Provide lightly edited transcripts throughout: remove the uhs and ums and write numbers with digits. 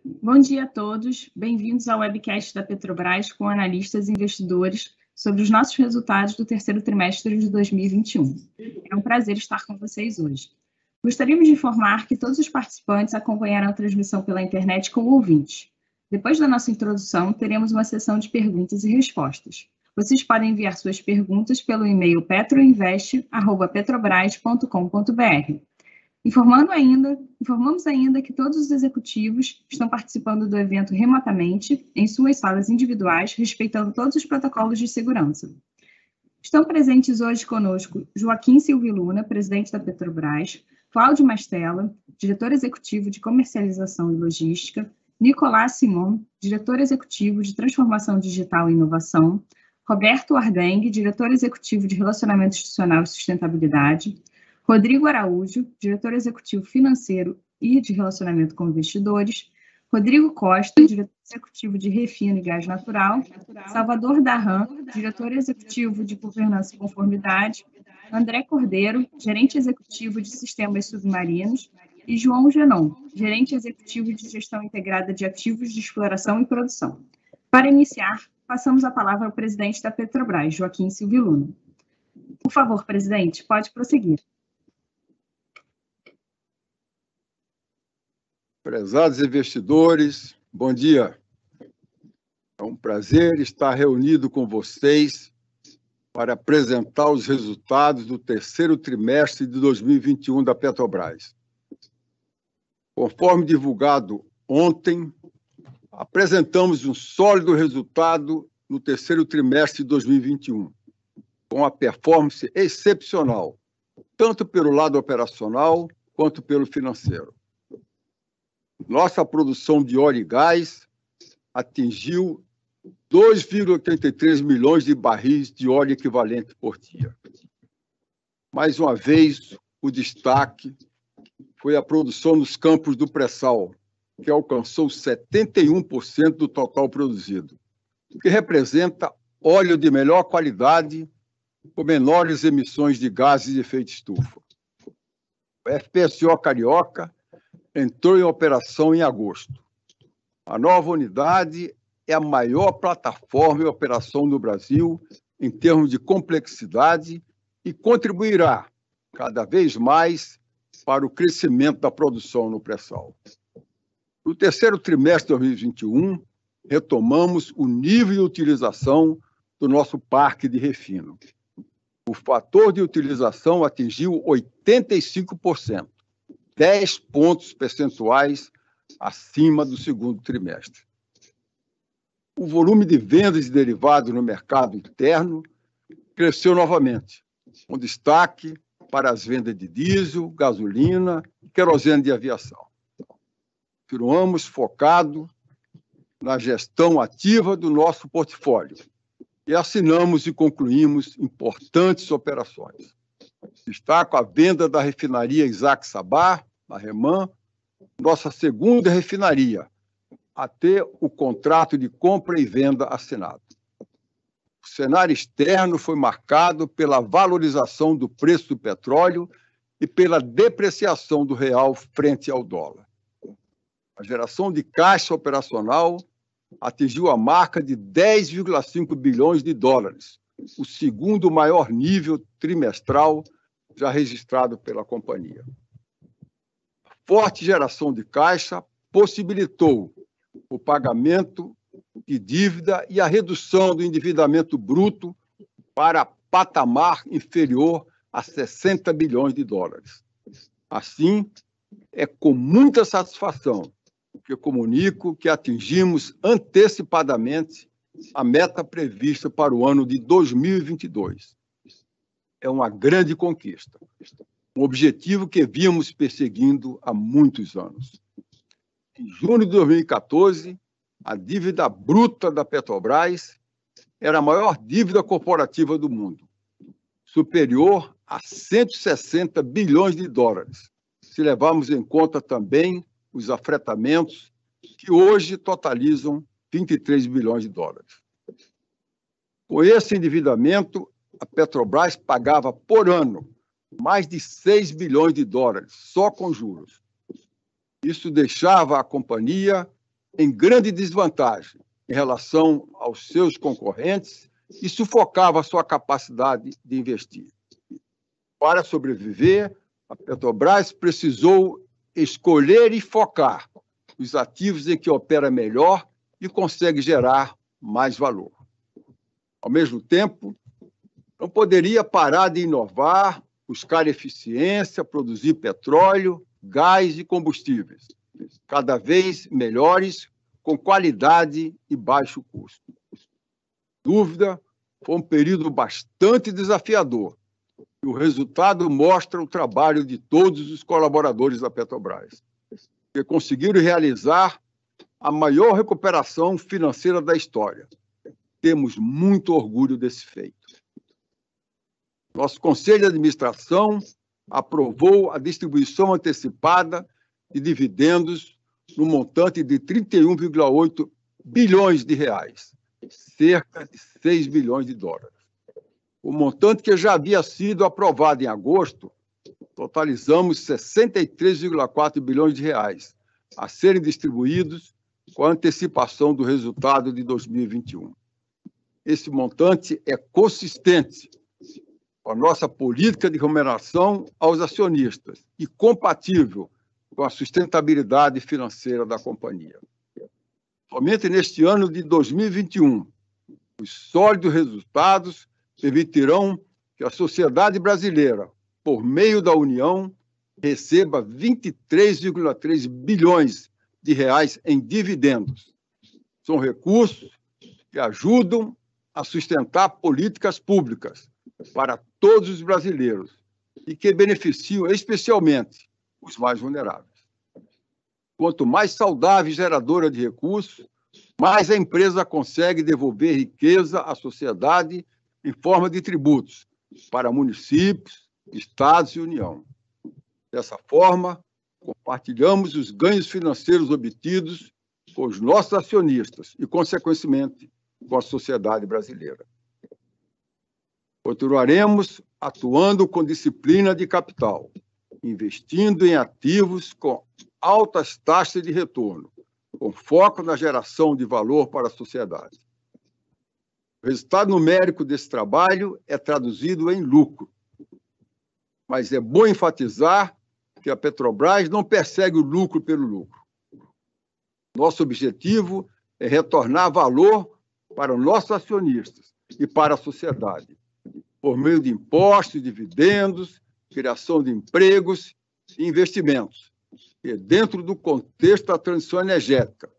Bom dia a todos, bem-vindos ao webcast da Petrobras com analistas e investidores sobre os nossos resultados do terceiro trimestre de 2021. É um prazer estar com vocês hoje. Gostaríamos de informar que todos os participantes acompanharam a transmissão pela internet como ouvintes. Depois da nossa introdução, teremos uma sessão de perguntas e respostas. Vocês podem enviar suas perguntas pelo e-mail petroinvest@petrobras.com.br. Informamos ainda que todos os executivos estão participando do evento remotamente, em suas salas individuais, respeitando todos os protocolos de segurança. Estão presentes hoje conosco Joaquim Silviluna, presidente da Petrobras, Cláudio Mastella, diretor executivo de comercialização e logística, Nicolás Simon, diretor executivo de transformação digital e inovação, Roberto Ardeng, diretor executivo de relacionamento institucional e sustentabilidade, Rodrigo Araújo, diretor executivo financeiro e de relacionamento com investidores, Rodrigo Costa, diretor executivo de refino e gás natural, Salvador Darran, diretor executivo de governança e conformidade, André Cordeiro, gerente executivo de sistemas submarinos, e João Genon, gerente executivo de gestão integrada de ativos de exploração e produção. Para iniciar, passamos a palavra ao presidente da Petrobras, Joaquim Silviluna. Por favor, presidente, pode prosseguir. Prezados investidores, bom dia. É um prazer estar reunido com vocês para apresentar os resultados do terceiro trimestre de 2021 da Petrobras. Conforme divulgado ontem, apresentamos um sólido resultado no terceiro trimestre de 2021, com uma performance excepcional, tanto pelo lado operacional quanto pelo financeiro. Nossa produção de óleo e gás atingiu 2,83 milhões de barris de óleo equivalente por dia. Mais uma vez, o destaque foi a produção nos campos do pré-sal, que alcançou 71% do total produzido, o que representa óleo de melhor qualidade com menores emissões de gases de efeito estufa. O FPSO Carioca entrou em operação em agosto. A nova unidade é a maior plataforma em operação no Brasil em termos de complexidade e contribuirá cada vez mais para o crescimento da produção no pré-sal. No terceiro trimestre de 2021, retomamos o nível de utilização do nosso parque de refino. O fator de utilização atingiu 85%. 10 pontos percentuais acima do segundo trimestre. O volume de vendas de derivados no mercado interno cresceu novamente, com destaque para as vendas de diesel, gasolina e querosene de aviação. Continuamos focados na gestão ativa do nosso portfólio e assinamos e concluímos importantes operações. Destaco a venda da refinaria Isaac Sabah, na REMAN, nossa segunda refinaria, a ter o contrato de compra e venda assinado. O cenário externo foi marcado pela valorização do preço do petróleo e pela depreciação do real frente ao dólar. A geração de caixa operacional atingiu a marca de 10,5 bilhões de dólares, o segundo maior nível trimestral já registrado pela companhia. A forte geração de caixa possibilitou o pagamento de dívida e a redução do endividamento bruto para patamar inferior a 60 bilhões de dólares. Assim, é com muita satisfação que comunico que atingimos antecipadamente a meta prevista para o ano de 2022. É uma grande conquista, um objetivo que vínhamos perseguindo há muitos anos. Em junho de 2014, a dívida bruta da Petrobras era a maior dívida corporativa do mundo, superior a 160 bilhões de dólares, se levarmos em conta também os afretamentos, que hoje totalizam 23 bilhões de dólares. Com esse endividamento, a Petrobras pagava por ano mais de 6 bilhões de dólares, só com juros. Isso deixava a companhia em grande desvantagem em relação aos seus concorrentes e sufocava a sua capacidade de investir. Para sobreviver, a Petrobras precisou escolher e focar os ativos em que opera melhor e consegue gerar mais valor. Ao mesmo tempo, não poderia parar de inovar, buscar eficiência, produzir petróleo, gás e combustíveis, cada vez melhores, com qualidade e baixo custo. Sem dúvida, foi um período bastante desafiador e o resultado mostra o trabalho de todos os colaboradores da Petrobras, que conseguiram realizar a maior recuperação financeira da história. Temos muito orgulho desse feito. Nosso Conselho de Administração aprovou a distribuição antecipada de dividendos no montante de 31,8 bilhões de reais, cerca de 6 bilhões de dólares. O montante que já havia sido aprovado em agosto, totalizamos 63,4 bilhões de reais a serem distribuídos com a antecipação do resultado de 2021. Esse montante é consistente com a nossa política de remuneração aos acionistas e compatível com a sustentabilidade financeira da companhia. Somente neste ano de 2021, os sólidos resultados permitirão que a sociedade brasileira, por meio da União, receba 23,3 bilhões de reais em dividendos. São recursos que ajudam a sustentar políticas públicas para todos os brasileiros e que beneficiam especialmente os mais vulneráveis. Quanto mais saudável e geradora de recursos, mais a empresa consegue devolver riqueza à sociedade em forma de tributos para municípios, estados e União. Dessa forma, compartilhamos os ganhos financeiros obtidos com os nossos acionistas e, consequentemente, com a sociedade brasileira. Continuaremos atuando com disciplina de capital, investindo em ativos com altas taxas de retorno, com foco na geração de valor para a sociedade. O resultado numérico desse trabalho é traduzido em lucro, mas é bom enfatizar que a Petrobras não persegue o lucro pelo lucro. Nosso objetivo é retornar valor para os nossos acionistas e para a sociedade, por meio de impostos, dividendos, criação de empregos e investimentos, que, dentro do contexto da transição energética,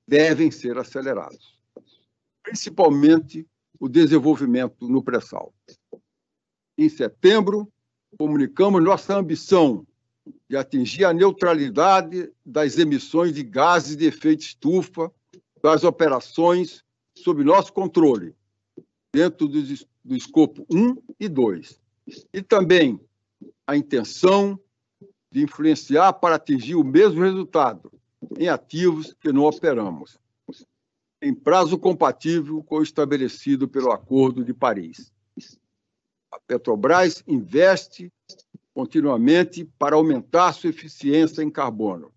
devem ser acelerados, principalmente o desenvolvimento no pré-sal. Em setembro, comunicamos nossa ambição de atingir a neutralidade das emissões de gases de efeito estufa das operações sob nosso controle, dentro do escopo 1 e 2, e também a intenção de influenciar para atingir o mesmo resultado em ativos que não operamos, em prazo compatível com o estabelecido pelo Acordo de Paris. A Petrobras investe continuamente para aumentar sua eficiência em carbono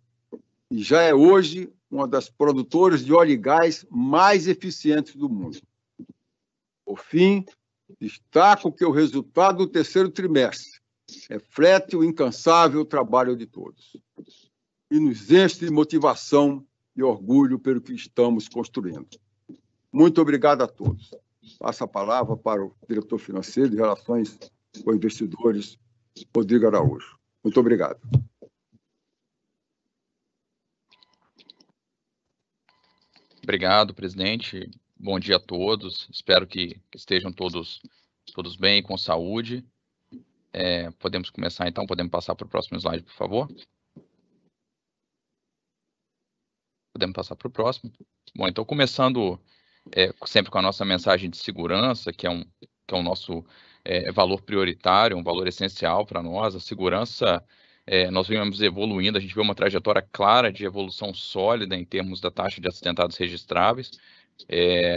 e já é hoje uma das produtoras de óleo e gás mais eficientes do mundo. Por fim, destaco que o resultado do terceiro trimestre reflete o incansável trabalho de todos e nos enche de motivação e orgulho pelo que estamos construindo. Muito obrigado a todos. Passo a palavra para o diretor financeiro de Relações com Investidores, Rodrigo Araújo. Muito obrigado. Obrigado, presidente. Bom dia a todos. Espero que estejam todos bem, com saúde. Podemos começar, então? Podemos passar para o próximo slide, por favor? Podemos passar para o próximo. Bom, então, começando sempre com a nossa mensagem de segurança, que é o nosso valor prioritário, um valor essencial para nós. A segurança, nós vimos evoluindo, a gente vê uma trajetória clara de evolução sólida em termos da taxa de acidentados registráveis.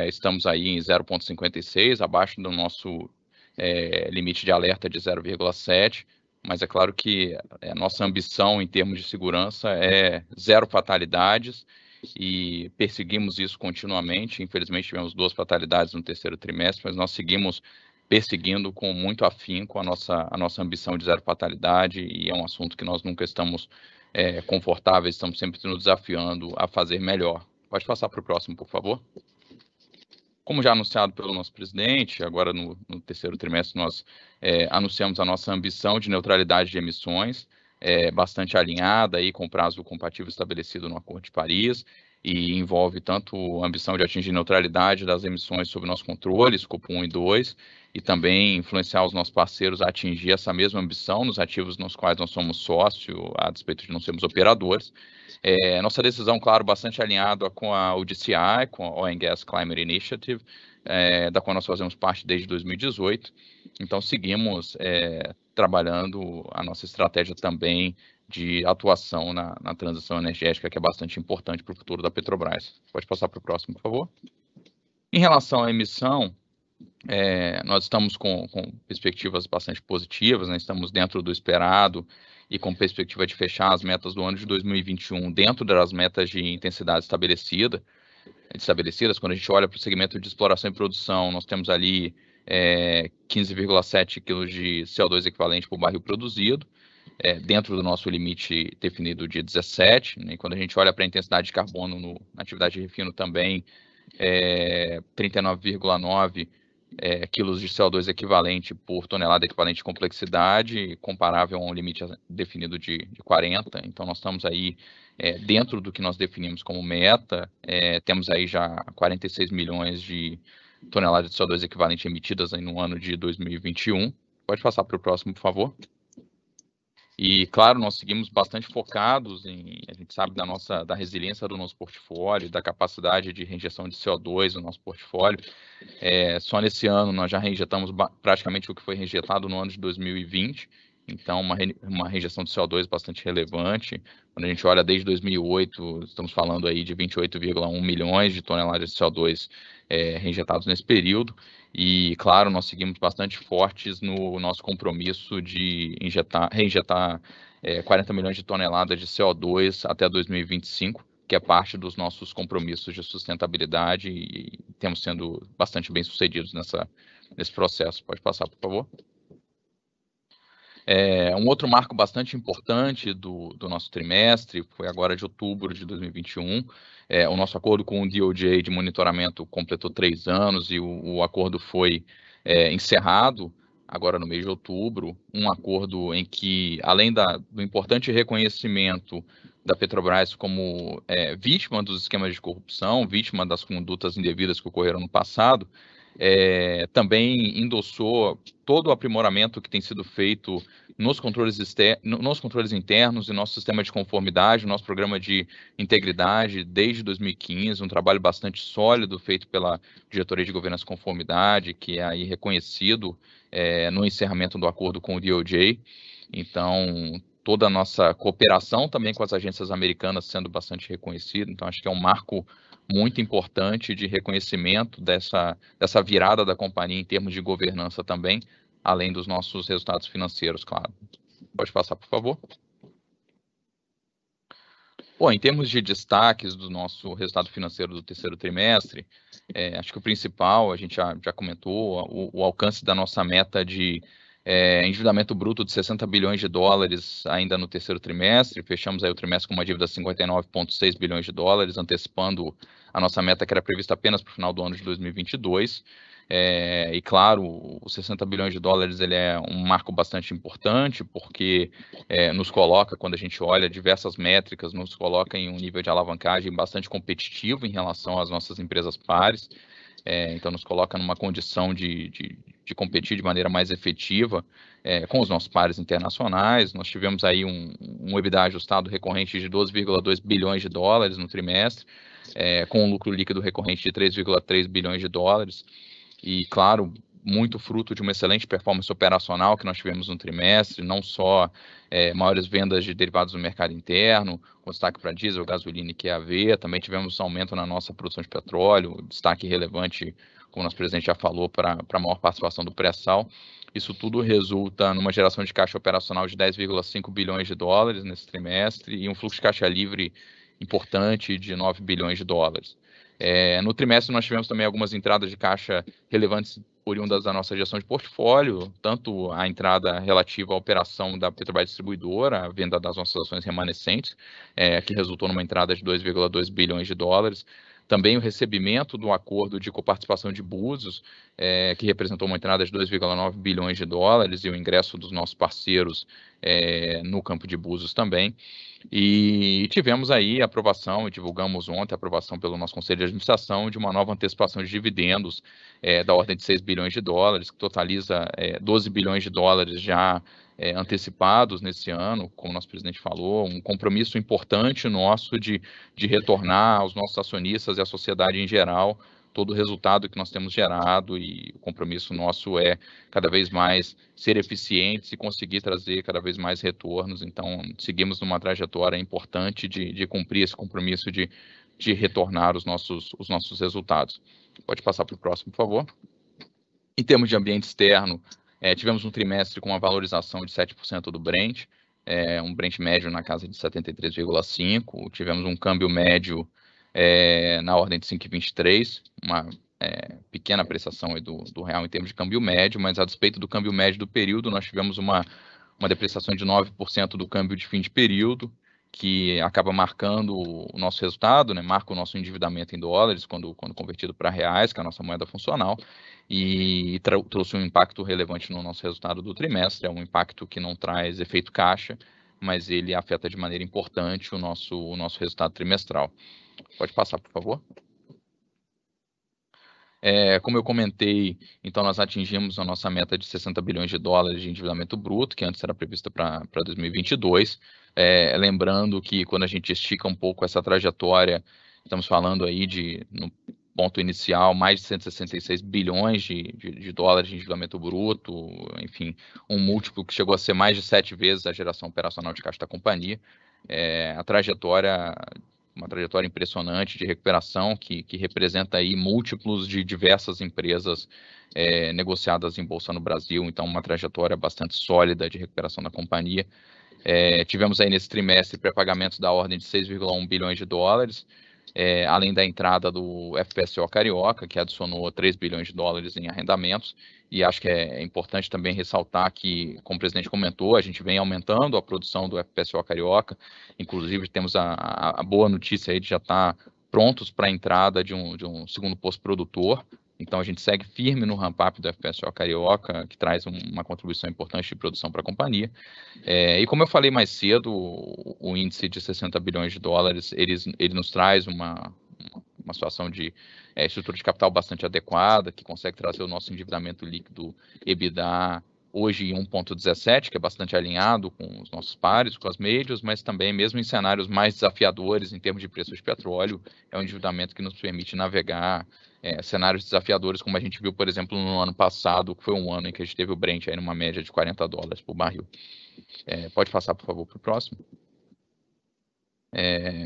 Estamos aí em 0,56, abaixo do nosso limite de alerta de 0,7, mas é claro que a nossa ambição em termos de segurança é zero fatalidades e perseguimos isso continuamente. Infelizmente, tivemos 2 fatalidades no terceiro trimestre, mas nós seguimos perseguindo com muito afinco a nossa ambição de 0 fatalidade, e é um assunto que nós nunca estamos confortáveis, estamos sempre nos desafiando a fazer melhor. Pode passar para o próximo, por favor. Como já anunciado pelo nosso presidente, agora no terceiro trimestre nós anunciamos a nossa ambição de neutralidade de emissões, bastante alinhada aí com o prazo compatível estabelecido no Acordo de Paris, e envolve tanto a ambição de atingir neutralidade das emissões sob nosso controle, escopo 1 e 2, e também influenciar os nossos parceiros a atingir essa mesma ambição nos ativos nos quais nós somos sócio, a despeito de não sermos operadores. Nossa decisão, claro, bastante alinhada com a OGCI, com a Oil and Gas Climate Initiative, da qual nós fazemos parte desde 2018. Então, seguimos trabalhando a nossa estratégia também de atuação na transição energética, que é bastante importante para o futuro da Petrobras. Pode passar para o próximo, por favor. Em relação à emissão, nós estamos com perspectivas bastante positivas, né? Estamos dentro do esperado e com perspectiva de fechar as metas do ano de 2021 dentro das metas de intensidade estabelecidas. Quando a gente olha para o segmento de exploração e produção, nós temos ali 15,7 kg de CO2 equivalente por barril produzido, dentro do nosso limite definido de 17, né? E quando a gente olha para a intensidade de carbono na atividade de refino também, 39,9 quilos de CO2 equivalente por tonelada equivalente de complexidade, comparável a um limite definido de 40. Então, nós estamos aí dentro do que nós definimos como meta. Temos aí já 46 milhões de toneladas de CO2 equivalente emitidas aí no ano de 2021. Pode passar para o próximo, por favor. E, claro, nós seguimos bastante focados a gente sabe da resiliência do nosso portfólio, da capacidade de reinjeção de CO2 no nosso portfólio. Só nesse ano nós já reinjetamos praticamente o que foi reinjetado no ano de 2020, então uma reinjeção de CO2 bastante relevante. Quando a gente olha desde 2008, estamos falando aí de 28,1 milhões de toneladas de CO2 reinjetados nesse período. E, claro, nós seguimos bastante fortes no nosso compromisso de reinjetar 40 milhões de toneladas de CO2 até 2025, que é parte dos nossos compromissos de sustentabilidade, e temos sendo bastante bem-sucedidos nesse processo. Pode passar, por favor. Um outro marco bastante importante do nosso trimestre foi agora de outubro de 2021. O nosso acordo com o DOJ de monitoramento completou 3 anos e o acordo foi encerrado agora no mês de outubro. Um acordo em que, além do importante reconhecimento da Petrobras como vítima dos esquemas de corrupção, vítima das condutas indevidas que ocorreram no passado, também endossou todo o aprimoramento que tem sido feito nos controles internos e nosso sistema de conformidade, nosso programa de integridade desde 2015, um trabalho bastante sólido feito pela Diretoria de Governança e Conformidade, que é aí reconhecido no encerramento do acordo com o DOJ. Então, toda a nossa cooperação também com as agências americanas sendo bastante reconhecida. Então, acho que é um marco muito importante de reconhecimento dessa virada da companhia em termos de governança também, além dos nossos resultados financeiros, claro. Pode passar, por favor. Bom, em termos de destaques do nosso resultado financeiro do terceiro trimestre, acho que o principal, a gente já comentou, o alcance da nossa meta de endividamento bruto de 60 bilhões de dólares ainda no terceiro trimestre. Fechamos aí o trimestre com uma dívida de 59,6 bilhões de dólares, antecipando a nossa meta que era prevista apenas para o final do ano de 2022. E claro, os 60 bilhões de dólares ele é um marco bastante importante, porque nos coloca, quando a gente olha diversas métricas, nos coloca em um nível de alavancagem bastante competitivo em relação às nossas empresas pares. Então, nos coloca numa condição de competir de maneira mais efetiva com os nossos pares internacionais. Nós tivemos aí um EBITDA ajustado recorrente de 12,2 bilhões de dólares no trimestre, com um lucro líquido recorrente de 3,3 bilhões de dólares. E, claro, muito fruto de uma excelente performance operacional que nós tivemos no trimestre, não só maiores vendas de derivados no mercado interno, com destaque para diesel, gasolina e QAV, também tivemos aumento na nossa produção de petróleo, destaque relevante, como o nosso presidente já falou, para a maior participação do pré-sal. Isso tudo resulta numa geração de caixa operacional de 10,5 bilhões de dólares nesse trimestre e um fluxo de caixa livre importante de 9 bilhões de dólares. No trimestre, nós tivemos também algumas entradas de caixa relevantes oriundas da nossa gestão de portfólio, tanto a entrada relativa à operação da Petrobras Distribuidora, a venda das nossas ações remanescentes, que resultou numa entrada de 2,2 bilhões de dólares, também o recebimento do acordo de coparticipação de Búzios, que representou uma entrada de 2,9 bilhões de dólares, e o ingresso dos nossos parceiros no campo de Búzios também. E tivemos aí a aprovação, e divulgamos ontem a aprovação pelo nosso Conselho de Administração de uma nova antecipação de dividendos da ordem de 6 bilhões de dólares, que totaliza 12 bilhões de dólares já antecipados nesse ano, como o nosso presidente falou, um compromisso importante nosso de retornar aos nossos acionistas e à sociedade em geral todo o resultado que nós temos gerado, e o compromisso nosso é cada vez mais ser eficientes e conseguir trazer cada vez mais retornos. Então, seguimos numa trajetória importante de cumprir esse compromisso de retornar os nossos resultados. Pode passar para o próximo, por favor. Em termos de ambiente externo, tivemos um trimestre com uma valorização de 7% do Brent, um Brent médio na casa de 73,5, tivemos um câmbio médio na ordem de 5,23, uma pequena apreciação aí do real em termos de câmbio médio, mas a despeito do câmbio médio do período, nós tivemos uma depreciação de 9% do câmbio de fim de período, que acaba marcando o nosso resultado, né? Marca o nosso endividamento em dólares quando convertido para reais, que é a nossa moeda funcional, e trouxe um impacto relevante no nosso resultado do trimestre. É um impacto que não traz efeito caixa, mas ele afeta de maneira importante o nosso resultado trimestral. Pode passar, por favor. Como eu comentei, então nós atingimos a nossa meta de 60 bilhões de dólares de endividamento bruto, que antes era prevista para 2022. Lembrando que quando a gente estica um pouco essa trajetória, estamos falando aí no ponto inicial, mais de 166 bilhões de dólares de endividamento bruto, enfim, um múltiplo que chegou a ser mais de 7 vezes a geração operacional de caixa da companhia. Uma trajetória impressionante de recuperação que representa aí múltiplos de diversas empresas negociadas em bolsa no Brasil, então uma trajetória bastante sólida de recuperação da companhia. Tivemos aí nesse trimestre pré-pagamentos da ordem de 6,1 bilhões de dólares, além da entrada do FPSO Carioca, que adicionou 3 bilhões de dólares em arrendamentos, e acho que é importante também ressaltar que, como o presidente comentou, a gente vem aumentando a produção do FPSO Carioca, inclusive temos a boa notícia aí de já estar prontos para a entrada de um segundo posto produtor. Então, a gente segue firme no ramp-up do FPSO Carioca, que traz uma contribuição importante de produção para a companhia. E como eu falei mais cedo, o índice de 60 bilhões de dólares, ele nos traz uma situação de estrutura de capital bastante adequada, que consegue trazer o nosso endividamento líquido EBITDA hoje em 1,17, que é bastante alinhado com os nossos pares, com as médias, mas também mesmo em cenários mais desafiadores em termos de preço de petróleo, é um endividamento que nos permite navegar cenários desafiadores, como a gente viu, por exemplo, no ano passado, que foi um ano em que a gente teve o Brent aí numa média de $40 por barril. Pode passar, por favor, para o próximo.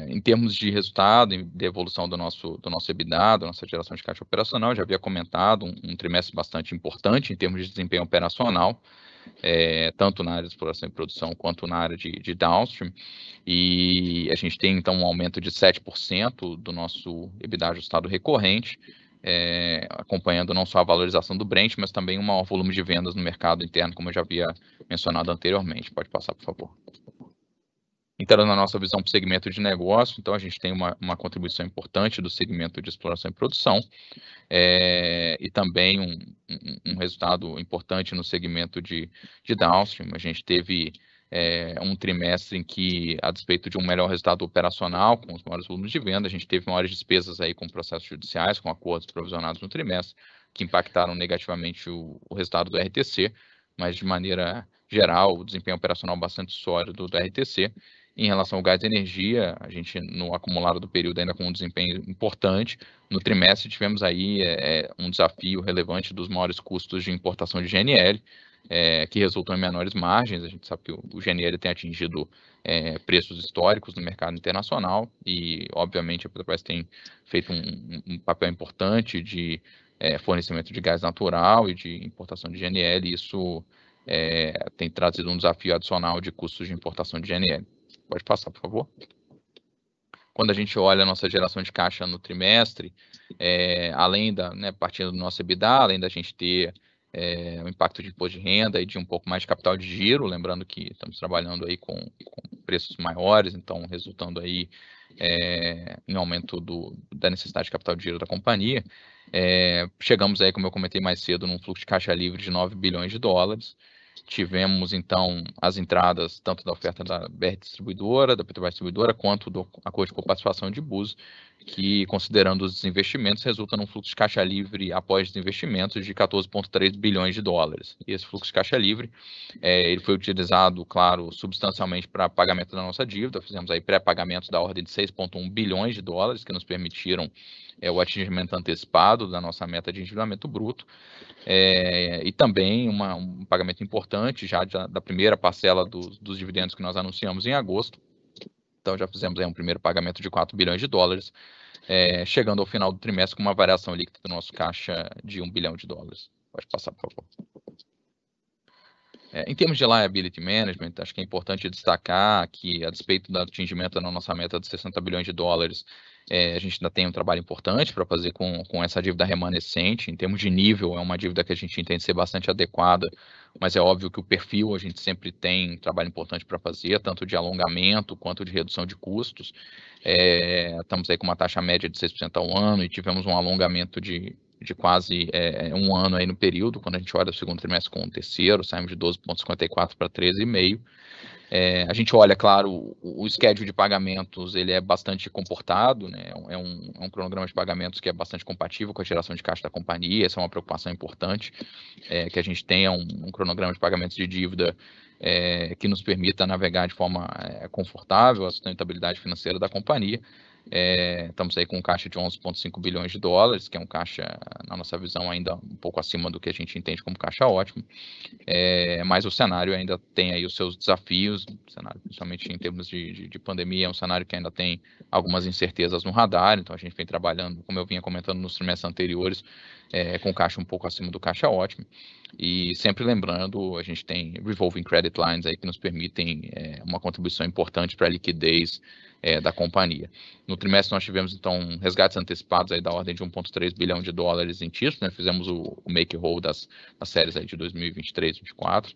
Em termos de resultado, de evolução do nosso EBITDA, da nossa geração de caixa operacional, já havia comentado um trimestre bastante importante em termos de desempenho operacional, tanto na área de exploração e produção quanto na área de downstream, e a gente tem então um aumento de 7% do nosso EBITDA ajustado recorrente, acompanhando não só a valorização do Brent, mas também um maior volume de vendas no mercado interno, como eu já havia mencionado anteriormente. Pode passar, por favor. Entrando na nossa visão para o segmento de negócio, então a gente tem uma contribuição importante do segmento de exploração e produção, e também um resultado importante no segmento de downstream. A gente teve um trimestre em que, a despeito de um melhor resultado operacional, com os maiores volumes de venda, a gente teve maiores despesas aí com processos judiciais, com acordos provisionados no trimestre, que impactaram negativamente o resultado do RTC, mas de maneira geral, o desempenho operacional bastante sólido do RTC. Em relação ao gás e energia, a gente, no acumulado do período, ainda com um desempenho importante. No trimestre, tivemos aí um desafio relevante dos maiores custos de importação de GNL, que resultou em menores margens. A gente sabe que o GNL tem atingido preços históricos no mercado internacional e, obviamente, a Petrobras tem feito um papel importante de fornecimento de gás natural e de importação de GNL, e isso tem trazido um desafio adicional de custos de importação de GNL. Pode passar, por favor. quando a gente olha a nossa geração de caixa no trimestre, além da, né, partindo do nosso EBITDA, além da gente ter o impacto de imposto de renda e de um pouco mais de capital de giro, lembrando que estamos trabalhando aí com preços maiores, então resultando aí em aumento da necessidade de capital de giro da companhia, chegamos aí, como eu comentei mais cedo, num fluxo de caixa livre de 9 bilhões de dólares. Tivemos, então, as entradas tanto da oferta da BR Distribuidora, da Petrobras Distribuidora, quanto do acordo de coparticipação de Búzios, que, considerando os investimentos, resulta num fluxo de caixa livre após os investimentos de 14,3 bilhões de dólares. E esse fluxo de caixa livre, ele foi utilizado, claro, substancialmente para pagamento da nossa dívida. Fizemos aí pré-pagamentos da ordem de 6,1 bilhões de dólares, que nos permitiram o atingimento antecipado da nossa meta de endividamento bruto. E também um pagamento importante já da primeira parcela dos dividendos que nós anunciamos em agosto. Então, já fizemos aí um primeiro pagamento de 4 bilhões de dólares, chegando ao final do trimestre com uma variação líquida do nosso caixa de 1 bilhão de dólares. Pode passar, por favor. Em termos de liability management, acho que é importante destacar que, a despeito do atingimento da nossa meta de 60 bilhões de dólares, a gente ainda tem um trabalho importante para fazer com essa dívida remanescente. Em termos de nível, é uma dívida que a gente entende ser bastante adequada, mas é óbvio que o perfil a gente sempre tem um trabalho importante para fazer, tanto de alongamento quanto de redução de custos. Estamos aí com uma taxa média de 6% ao ano e tivemos um alongamento de quase um ano aí no período. Quando a gente olha o segundo trimestre com o terceiro, saímos de 12,54 para 13,5. A gente olha, claro, o schedule de pagamentos, ele é bastante comportado, né? É um cronograma de pagamentos que é bastante compatível com a geração de caixa da companhia. Essa é uma preocupação importante, que a gente tenha um cronograma de pagamentos de dívida que nos permita navegar de forma confortável a sustentabilidade financeira da companhia. Estamos aí com um caixa de 11,5 bilhões de dólares, que é um caixa, na nossa visão, ainda um pouco acima do que a gente entende como caixa ótimo, mas o cenário ainda tem aí os seus desafios, o cenário, principalmente em termos de pandemia, é um cenário que ainda tem algumas incertezas no radar. Então a gente vem trabalhando, como eu vinha comentando nos trimestres anteriores, com caixa um pouco acima do caixa ótimo, e sempre lembrando, a gente tem revolving credit lines aí que nos permitem uma contribuição importante para a liquidez da companhia. No trimestre nós tivemos, então, resgates antecipados aí da ordem de 1,3 bilhão de dólares em títulos, né? Fizemos o make whole das séries aí de 2023 e 2024,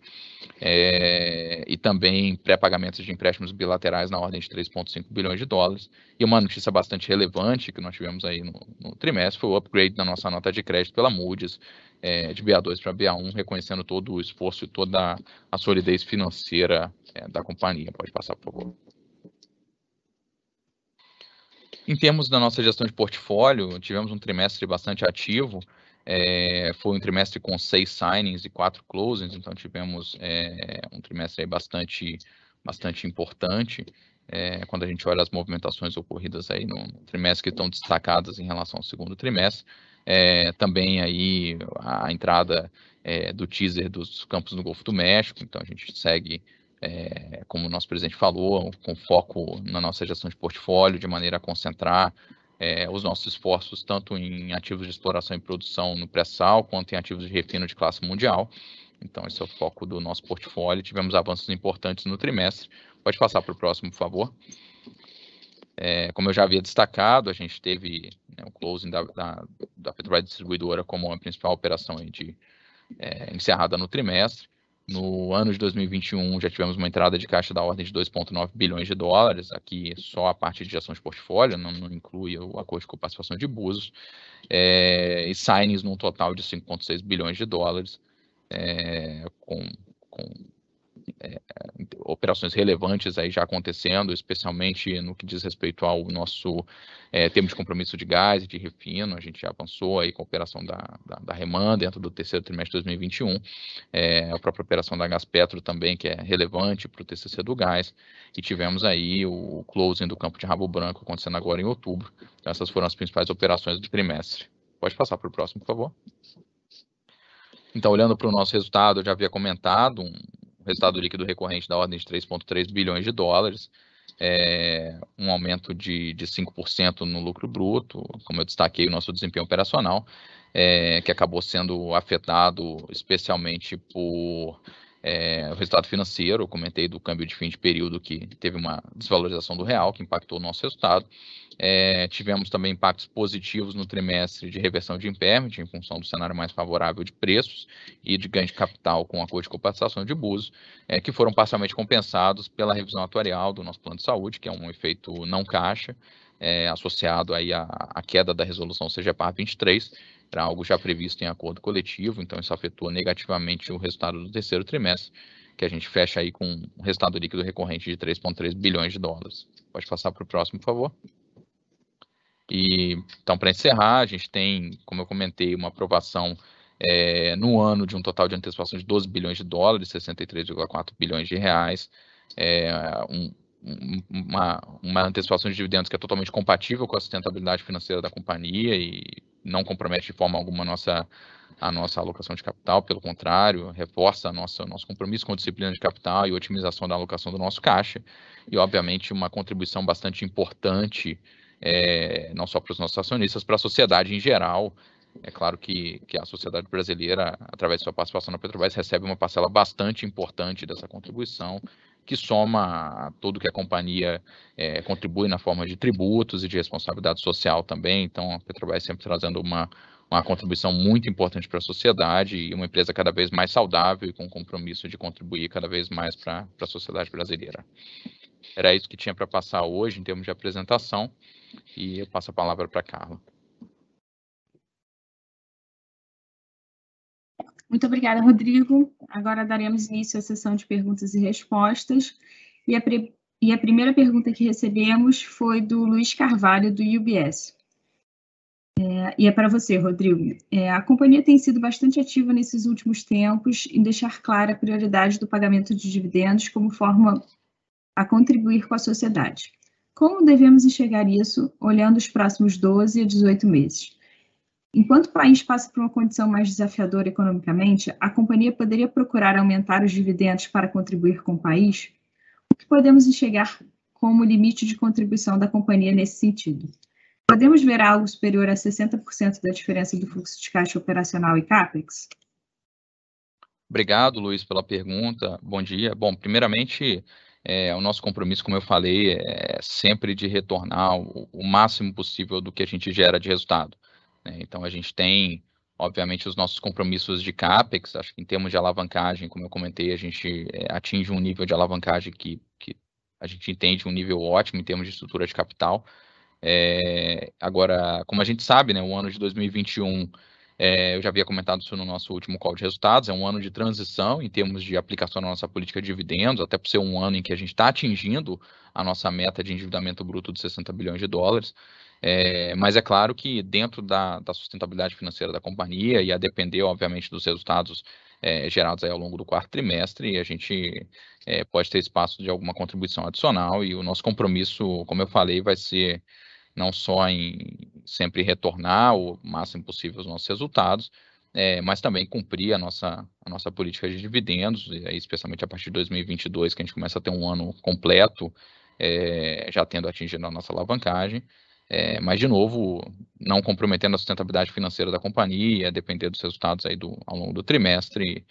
e também pré-pagamentos de empréstimos bilaterais na ordem de 3,5 bilhões de dólares. E uma notícia bastante relevante que nós tivemos aí no trimestre foi o upgrade da nossa nota de crédito pela Moody's, de BA2 para BA1, reconhecendo todo o esforço e toda a solidez financeira da companhia. Pode passar, por favor. Em termos da nossa gestão de portfólio, tivemos um trimestre bastante ativo. Foi um trimestre com 6 signings e 4 closings, então tivemos um trimestre aí bastante importante. Quando a gente olha as movimentações ocorridas aí no trimestre, que estão destacadas em relação ao segundo trimestre. Também aí a entrada do teaser dos campos no Golfo do México, então a gente segue, como o nosso presidente falou, com foco na nossa gestão de portfólio, de maneira a concentrar os nossos esforços tanto em ativos de exploração e produção no pré-sal, quanto em ativos de refino de classe mundial. Então, esse é o foco do nosso portfólio. Tivemos avanços importantes no trimestre. Pode passar para o próximo, por favor. Como eu já havia destacado, a gente teve o closing da Petrobras Distribuidora como a principal operação aí encerrada no trimestre. No ano de 2021, já tivemos uma entrada de caixa da ordem de 2,9 bilhões de dólares, aqui só a parte de gestão de portfólio, não inclui o acordo de coparticipação de Búzios, e signings num total de 5,6 bilhões de dólares, com operações relevantes aí já acontecendo, especialmente no que diz respeito ao nosso termo de compromisso de gás e de refino. A gente já avançou aí com a operação da REMAN dentro do terceiro trimestre de 2021, a própria operação da Gaspetro também, que é relevante para o TCC do gás, e tivemos aí o closing do campo de Rabo Branco acontecendo agora em outubro. Então, essas foram as principais operações do trimestre. Pode passar para o próximo, por favor. Então, olhando para o nosso resultado, eu já havia comentado um resultado líquido recorrente da ordem de 3,3 bilhões de dólares, um aumento de 5% no lucro bruto, como eu destaquei, o nosso desempenho operacional, que acabou sendo afetado especialmente por O resultado financeiro, eu comentei do câmbio de fim de período que teve uma desvalorização do real, que impactou o nosso resultado. Tivemos também impactos positivos no trimestre de reversão de impairment, em função do cenário mais favorável de preços e de ganho de capital com acordo de compensação de abuso, que foram parcialmente compensados pela revisão atuarial do nosso plano de saúde, que é um efeito não caixa, associado aí à queda da resolução CGPAR 23, era algo já previsto em acordo coletivo, então isso afetou negativamente o resultado do terceiro trimestre, que a gente fecha aí com um resultado líquido recorrente de 3,3 bilhões de dólares. Pode passar para o próximo, por favor. Então, para encerrar, a gente tem, como eu comentei, uma aprovação no ano de um total de antecipação de 12 bilhões de dólares, 63,4 bilhões de reais, uma antecipação de dividendos que é totalmente compatível com a sustentabilidade financeira da companhia e não compromete de forma alguma a nossa alocação de capital, pelo contrário, reforça nosso compromisso com a disciplina de capital e otimização da alocação do nosso caixa, e obviamente uma contribuição bastante importante, não só para os nossos acionistas, para a sociedade em geral. É claro que a sociedade brasileira, através de sua participação na Petrobras, recebe uma parcela bastante importante dessa contribuição, que soma a tudo que a companhia contribui na forma de tributos e de responsabilidade social também. Então, a Petrobras sempre trazendo uma contribuição muito importante para a sociedade e uma empresa cada vez mais saudável e com compromisso de contribuir cada vez mais para a sociedade brasileira. Era isso que tinha para passar hoje em termos de apresentação, e eu passo a palavra para a Carla. Muito obrigada, Rodrigo. Agora daremos início à sessão de perguntas e respostas. E a primeira pergunta que recebemos foi do Luiz Carvalho, do UBS. E é para você, Rodrigo. A companhia tem sido bastante ativa nesses últimos tempos em deixar clara a prioridade do pagamento de dividendos como forma a contribuir com a sociedade. Como devemos enxergar isso, olhando os próximos 12 a 18 meses? Enquanto o país passa por uma condição mais desafiadora economicamente, a companhia poderia procurar aumentar os dividendos para contribuir com o país? O que podemos enxergar como limite de contribuição da companhia nesse sentido? Podemos ver algo superior a 60% da diferença do fluxo de caixa operacional e CAPEX? Obrigado, Luiz, pela pergunta. Bom dia. Bom, primeiramente, o nosso compromisso, como eu falei, é sempre de retornar o máximo possível do que a gente gera de resultado. Então, a gente tem, obviamente, os nossos compromissos de CAPEX. Acho que em termos de alavancagem, como eu comentei, a gente atinge um nível de alavancagem que a gente entende um nível ótimo em termos de estrutura de capital. Agora, como a gente sabe, o ano de 2021, eu já havia comentado isso no nosso último call de resultados, é um ano de transição em termos de aplicação da nossa política de dividendos, até por ser um ano em que a gente está atingindo a nossa meta de endividamento bruto de 60 bilhões de dólares. Mas é claro que dentro da sustentabilidade financeira da companhia, e a depender, obviamente, dos resultados gerados aí ao longo do quarto trimestre, a gente pode ter espaço de alguma contribuição adicional, e o nosso compromisso, como eu falei, vai ser não só em sempre retornar o máximo possível os nossos resultados, mas também cumprir a nossa política de dividendos, especialmente a partir de 2022, que a gente começa a ter um ano completo, já tendo atingido a nossa alavancagem. Mas, de novo, não comprometendo a sustentabilidade financeira da companhia, depender dos resultados aí ao longo do trimestre,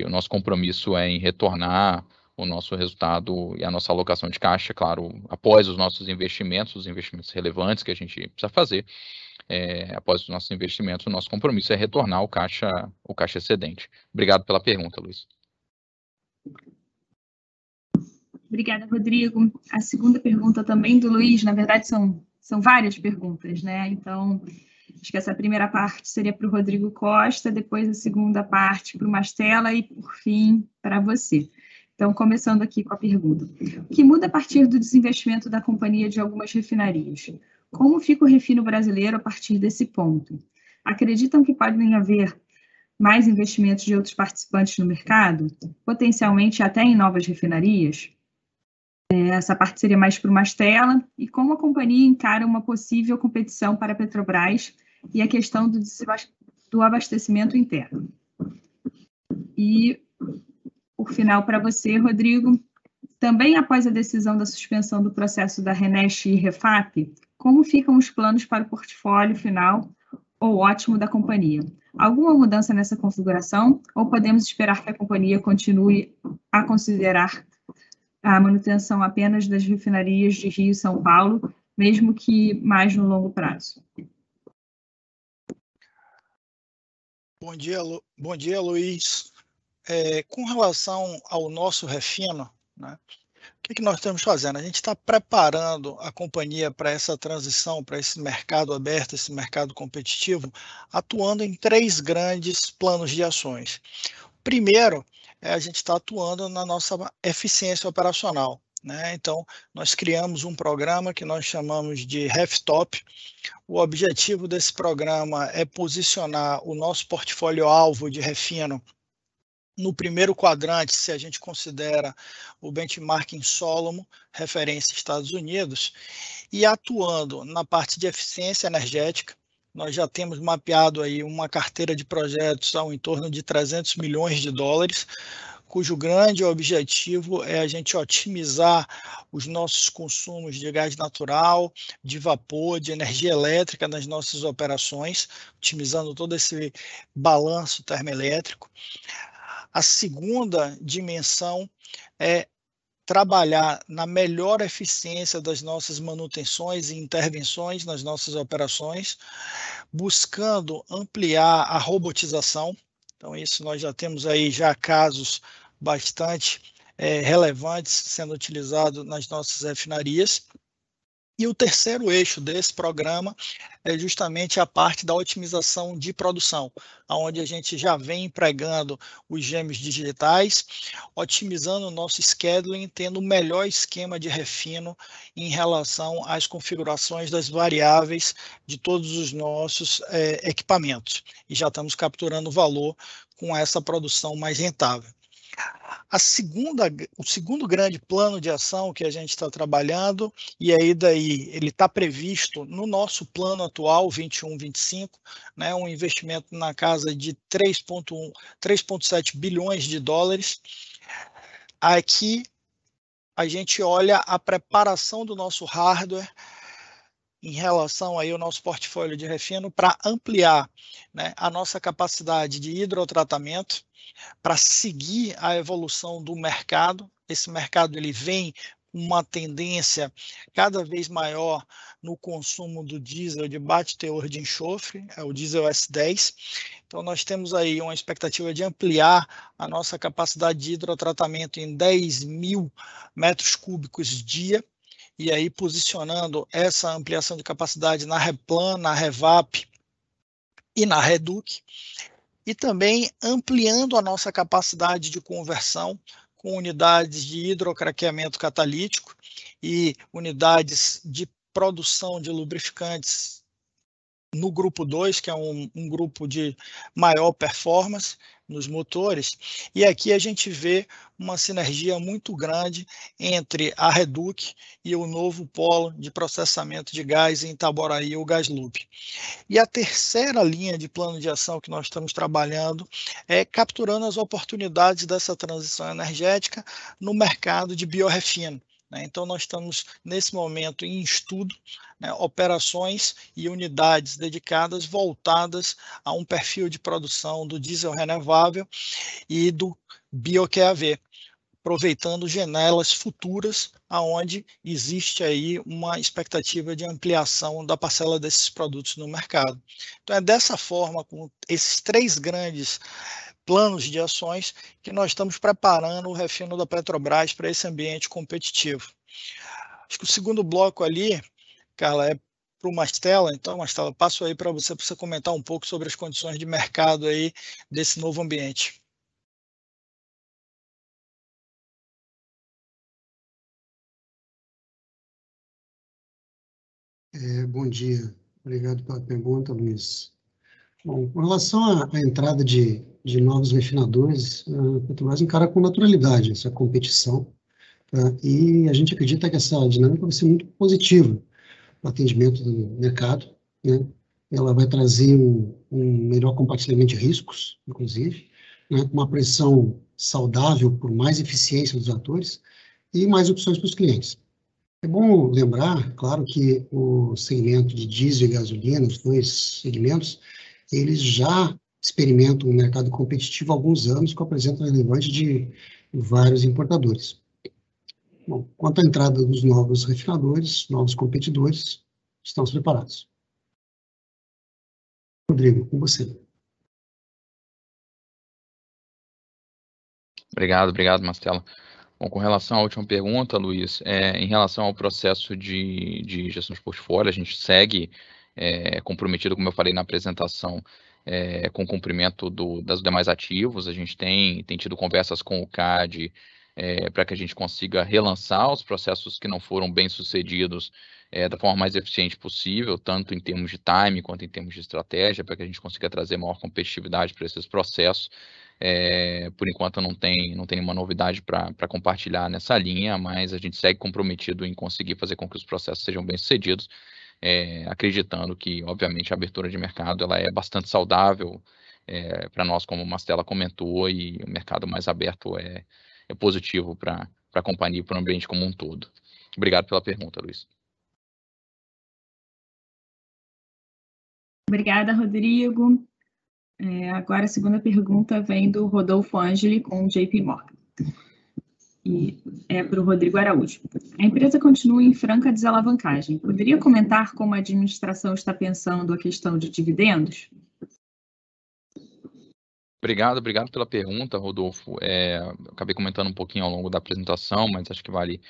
o nosso compromisso é em retornar o nosso resultado e a nossa alocação de caixa, claro, após os nossos investimentos, os investimentos relevantes que a gente precisa fazer, após os nossos investimentos, o nosso compromisso é retornar o caixa excedente. Obrigado pela pergunta, Luiz. Obrigada, Rodrigo. A segunda pergunta também do Luiz, na verdade são várias perguntas, Então, acho que essa primeira parte seria para o Rodrigo Costa, depois a segunda parte para o Mastella e, por fim, para você. Então, começando aqui com a pergunta. O que muda a partir do desinvestimento da companhia de algumas refinarias? Como fica o refino brasileiro a partir desse ponto? Acreditam que podem haver mais investimentos de outros participantes no mercado, potencialmente até em novas refinarias? Essa parte seria mais para o Mastella. E como a companhia encara uma possível competição para a Petrobras e a questão do abastecimento interno? E, por final, para você, Rodrigo, também após a decisão da suspensão do processo da RNEST e Refap, como ficam os planos para o portfólio final ou ótimo da companhia. Alguma mudança nessa configuração ou podemos esperar que a companhia continue a considerar a manutenção apenas das refinarias de Rio e São Paulo, mesmo que mais no longo prazo? Bom dia, Luiz. Com relação ao nosso refino, né, o que nós estamos fazendo? A gente está preparando a companhia para essa transição, para esse mercado aberto, esse mercado competitivo, atuando em 3 grandes planos de ações. Primeiro, a gente está atuando na nossa eficiência operacional, né? Então, nós criamos um programa que nós chamamos de RefTop. O objetivo desse programa é posicionar o nosso portfólio-alvo de refino no primeiro quadrante, se a gente considera o benchmarking Solomon, referência Estados Unidos, e atuando na parte de eficiência energética. Nós já temos mapeado aí uma carteira de projetos ao em torno de 300 milhões de dólares, cujo grande objetivo é a gente otimizar os nossos consumos de gás natural, de vapor, de energia elétrica nas nossas operações, otimizando todo esse balanço termoelétrico. A segunda dimensão é trabalhar na melhor eficiência das nossas manutenções e intervenções nas nossas operações, buscando ampliar a robotização. Então, isso nós já temos aí já casos bastante relevantes sendo utilizados nas nossas refinarias. E o terceiro eixo desse programa é justamente a parte da otimização de produção, onde a gente já vem empregando os gêmeos digitais, otimizando o nosso scheduling, tendo o melhor esquema de refino em relação às configurações das variáveis de todos os nossos equipamentos. E já estamos capturando valor com essa produção mais rentável. O segundo grande plano de ação que a gente está trabalhando, e aí ele está previsto no nosso plano atual, 21-25, né, um investimento na casa de 3,7 bilhões de dólares. Aqui a gente olha a preparação do nosso hardware em relação aí ao nosso portfólio de refino para ampliar, né, a nossa capacidade de hidrotratamento, para seguir a evolução do mercado. Esse mercado ele vem com uma tendência cada vez maior no consumo do diesel de baixo teor de enxofre, é o diesel S10. Então, nós temos aí uma expectativa de ampliar a nossa capacidade de hidrotratamento em 10 mil metros cúbicos dia, e aí posicionando essa ampliação de capacidade na Replan, na Revap e na Reduc. E também ampliando a nossa capacidade de conversão com unidades de hidrocraqueamento catalítico e unidades de produção de lubrificantes no grupo 2, que é um grupo de maior performance nos motores. E aqui a gente vê uma sinergia muito grande entre a Reduc e o novo polo de processamento de gás em Itaboraí, o GasLub. E a terceira linha de plano de ação que nós estamos trabalhando é capturando as oportunidades dessa transição energética no mercado de biorefino. Então, nós estamos, nesse momento, em estudo, né, operações e unidades dedicadas voltadas a um perfil de produção do diesel renovável e do bio-QAV, aproveitando janelas futuras, aonde existe aí uma expectativa de ampliação da parcela desses produtos no mercado. Então, é dessa forma, com esses 3 grandes planos de ações, que nós estamos preparando o refino da Petrobras para esse ambiente competitivo. Acho que o segundo bloco ali, Carla, é para o Mastella. Então, Mastella, passo aí para você comentar um pouco sobre as condições de mercado aí desse novo ambiente. Bom dia, obrigado pela pergunta, Luiz. Bom, com relação à entrada de novos refinadores, a Petrobras encara com naturalidade essa competição, tá? E a gente acredita que essa dinâmica vai ser muito positiva para o atendimento do mercado, né? Ela vai trazer um melhor compartilhamento de riscos, inclusive, né? Uma pressão saudável por mais eficiência dos atores e mais opções para os clientes. É bom lembrar, claro, que o segmento de diesel e gasolina, os dois segmentos, eles já experimentam um mercado competitivo há alguns anos, com a presença relevante de vários importadores. Bom, quanto à entrada dos novos refinadores, novos competidores, estamos preparados. Rodrigo, com você. Obrigado, Mastella. Bom, com relação à última pergunta, Luiz, em relação ao processo de gestão de portfólio, a gente segue comprometido, como eu falei na apresentação, com o cumprimento das demais ativos. A gente tem tido conversas com o CAD para que a gente consiga relançar os processos que não foram bem sucedidos da forma mais eficiente possível, tanto em termos de time quanto em termos de estratégia, para que a gente consiga trazer maior competitividade para esses processos. Por enquanto não tem nenhuma novidade para compartilhar nessa linha, mas a gente segue comprometido em conseguir fazer com que os processos sejam bem-sucedidos, acreditando que, obviamente, a abertura de mercado ela é bastante saudável para nós, como o Mastella comentou, e o mercado mais aberto é positivo para a companhia e para o ambiente como um todo. Obrigado pela pergunta, Luiz. Obrigada, Rodrigo. Agora a segunda pergunta vem do Rodolfo Angeli com o JP Morgan. E é para o Rodrigo Araújo. A empresa continua em franca desalavancagem. Poderia comentar como a administração está pensando a questão de dividendos? Obrigado pela pergunta, Rodolfo. Eu acabei comentando um pouquinho ao longo da apresentação, mas acho que vale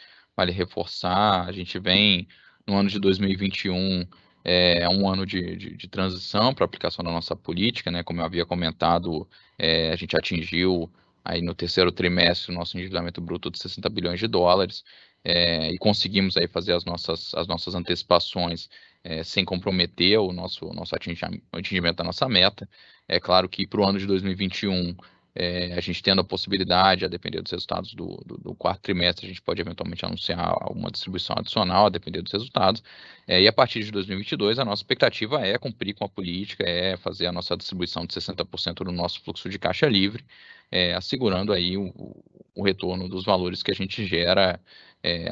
reforçar. A gente vem no ano de 2021, um ano de transição para a aplicação da nossa política, né? Como eu havia comentado, a gente atingiu aí no terceiro trimestre o nosso endividamento bruto de 60 bilhões de dólares, e conseguimos aí fazer as nossas antecipações sem comprometer o nosso atingimento da nossa meta. É claro que para o ano de 2021, a gente tendo a possibilidade, a depender dos resultados do quarto trimestre, a gente pode eventualmente anunciar uma distribuição adicional, a depender dos resultados. E a partir de 2022, a nossa expectativa é cumprir com a política, é fazer a nossa distribuição de 60% do nosso fluxo de caixa livre, assegurando aí o retorno dos valores que a gente gera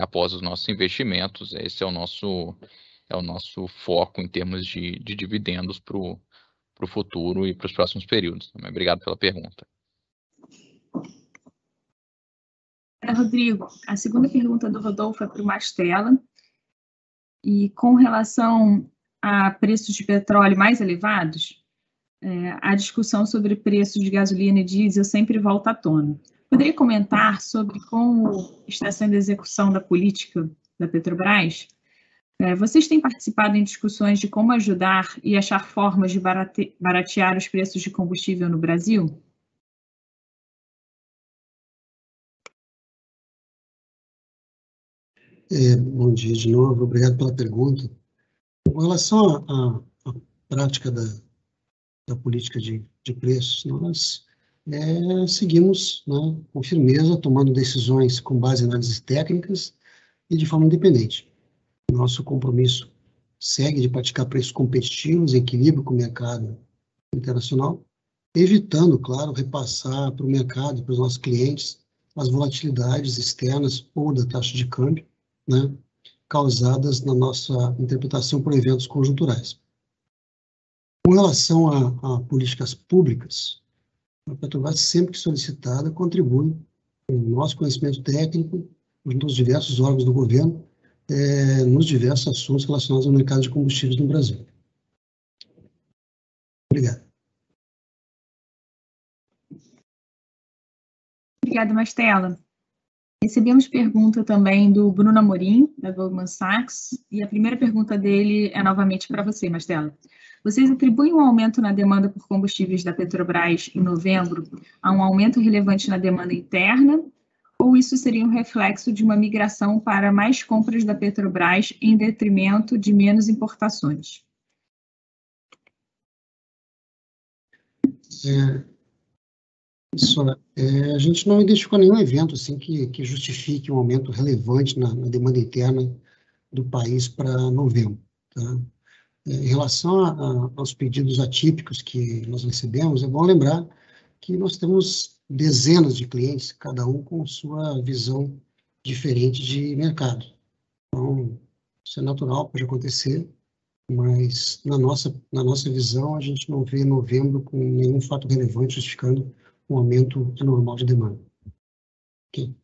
após os nossos investimentos. Esse é o nosso foco em termos de dividendos para o futuro e para os próximos períodos. Obrigado pela pergunta. Rodrigo, a segunda pergunta do Rodolfo é para o Mastella. E com relação a preços de petróleo mais elevados, a discussão sobre preços de gasolina e diesel sempre volta à tona. Poderia comentar sobre como está sendo a execução da política da Petrobras? Vocês têm participado em discussões de como ajudar e achar formas de baratear os preços de combustível no Brasil? Bom dia de novo, obrigado pela pergunta. Com relação à prática da política de preços, nós seguimos, né, com firmeza, tomando decisões com base em análises técnicas e de forma independente. Nosso compromisso segue de praticar preços competitivos, em equilíbrio com o mercado internacional, evitando, claro, repassar para o mercado, para os nossos clientes, as volatilidades externas ou da taxa de câmbio, né, causadas na nossa interpretação por eventos conjunturais. Com relação a políticas públicas, a Petrobras, sempre que solicitada, contribui com o nosso conhecimento técnico nos diversos órgãos do governo, nos diversos assuntos relacionados ao mercado de combustíveis no Brasil. Obrigado. Obrigada, Mastella. Recebemos pergunta também do Bruno Amorim, da Goldman Sachs, e a primeira pergunta dele é novamente para você, Mastella. Vocês atribuem um aumento na demanda por combustíveis da Petrobras em novembro a um aumento relevante na demanda interna, ou isso seria um reflexo de uma migração para mais compras da Petrobras em detrimento de menos importações? A gente não identificou nenhum evento assim, que justifique um aumento relevante na demanda interna do país para novembro. Tá? Em relação aos pedidos atípicos que nós recebemos, é bom lembrar que nós temos dezenas de clientes, cada um com sua visão diferente de mercado. Então, isso é natural, pode acontecer, mas na nossa visão, a gente não vê novembro com nenhum fato relevante justificando um aumento anormal de demanda. Okay.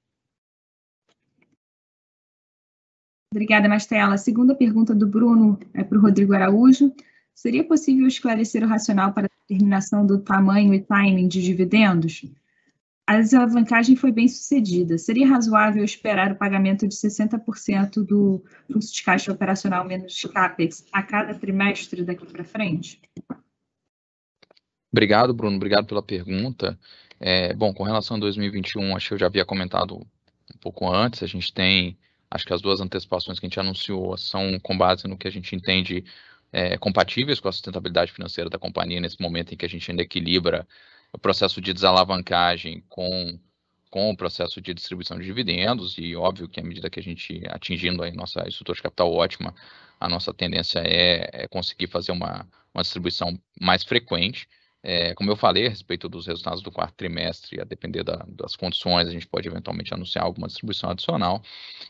Obrigada, Mastella. A segunda pergunta do Bruno é para o Rodrigo Araújo. Seria possível esclarecer o racional para a determinação do tamanho e timing de dividendos? A desalavancagem foi bem sucedida. Seria razoável esperar o pagamento de 60% do fluxo de caixa operacional menos CAPEX a cada trimestre daqui para frente? Obrigado, Bruno. Obrigado pela pergunta. Bom, com relação a 2021, acho que eu já havia comentado um pouco antes, a gente tem, acho que as duas antecipações que a gente anunciou são com base no que a gente entende compatíveis com a sustentabilidade financeira da companhia nesse momento em que a gente ainda equilibra o processo de desalavancagem com o processo de distribuição de dividendos, e óbvio que à medida que a gente atingindo aí nossa estrutura de capital ótima, a nossa tendência é conseguir fazer uma distribuição mais frequente. Como eu falei a respeito dos resultados do quarto trimestre, a depender das condições, a gente pode eventualmente anunciar alguma distribuição adicional.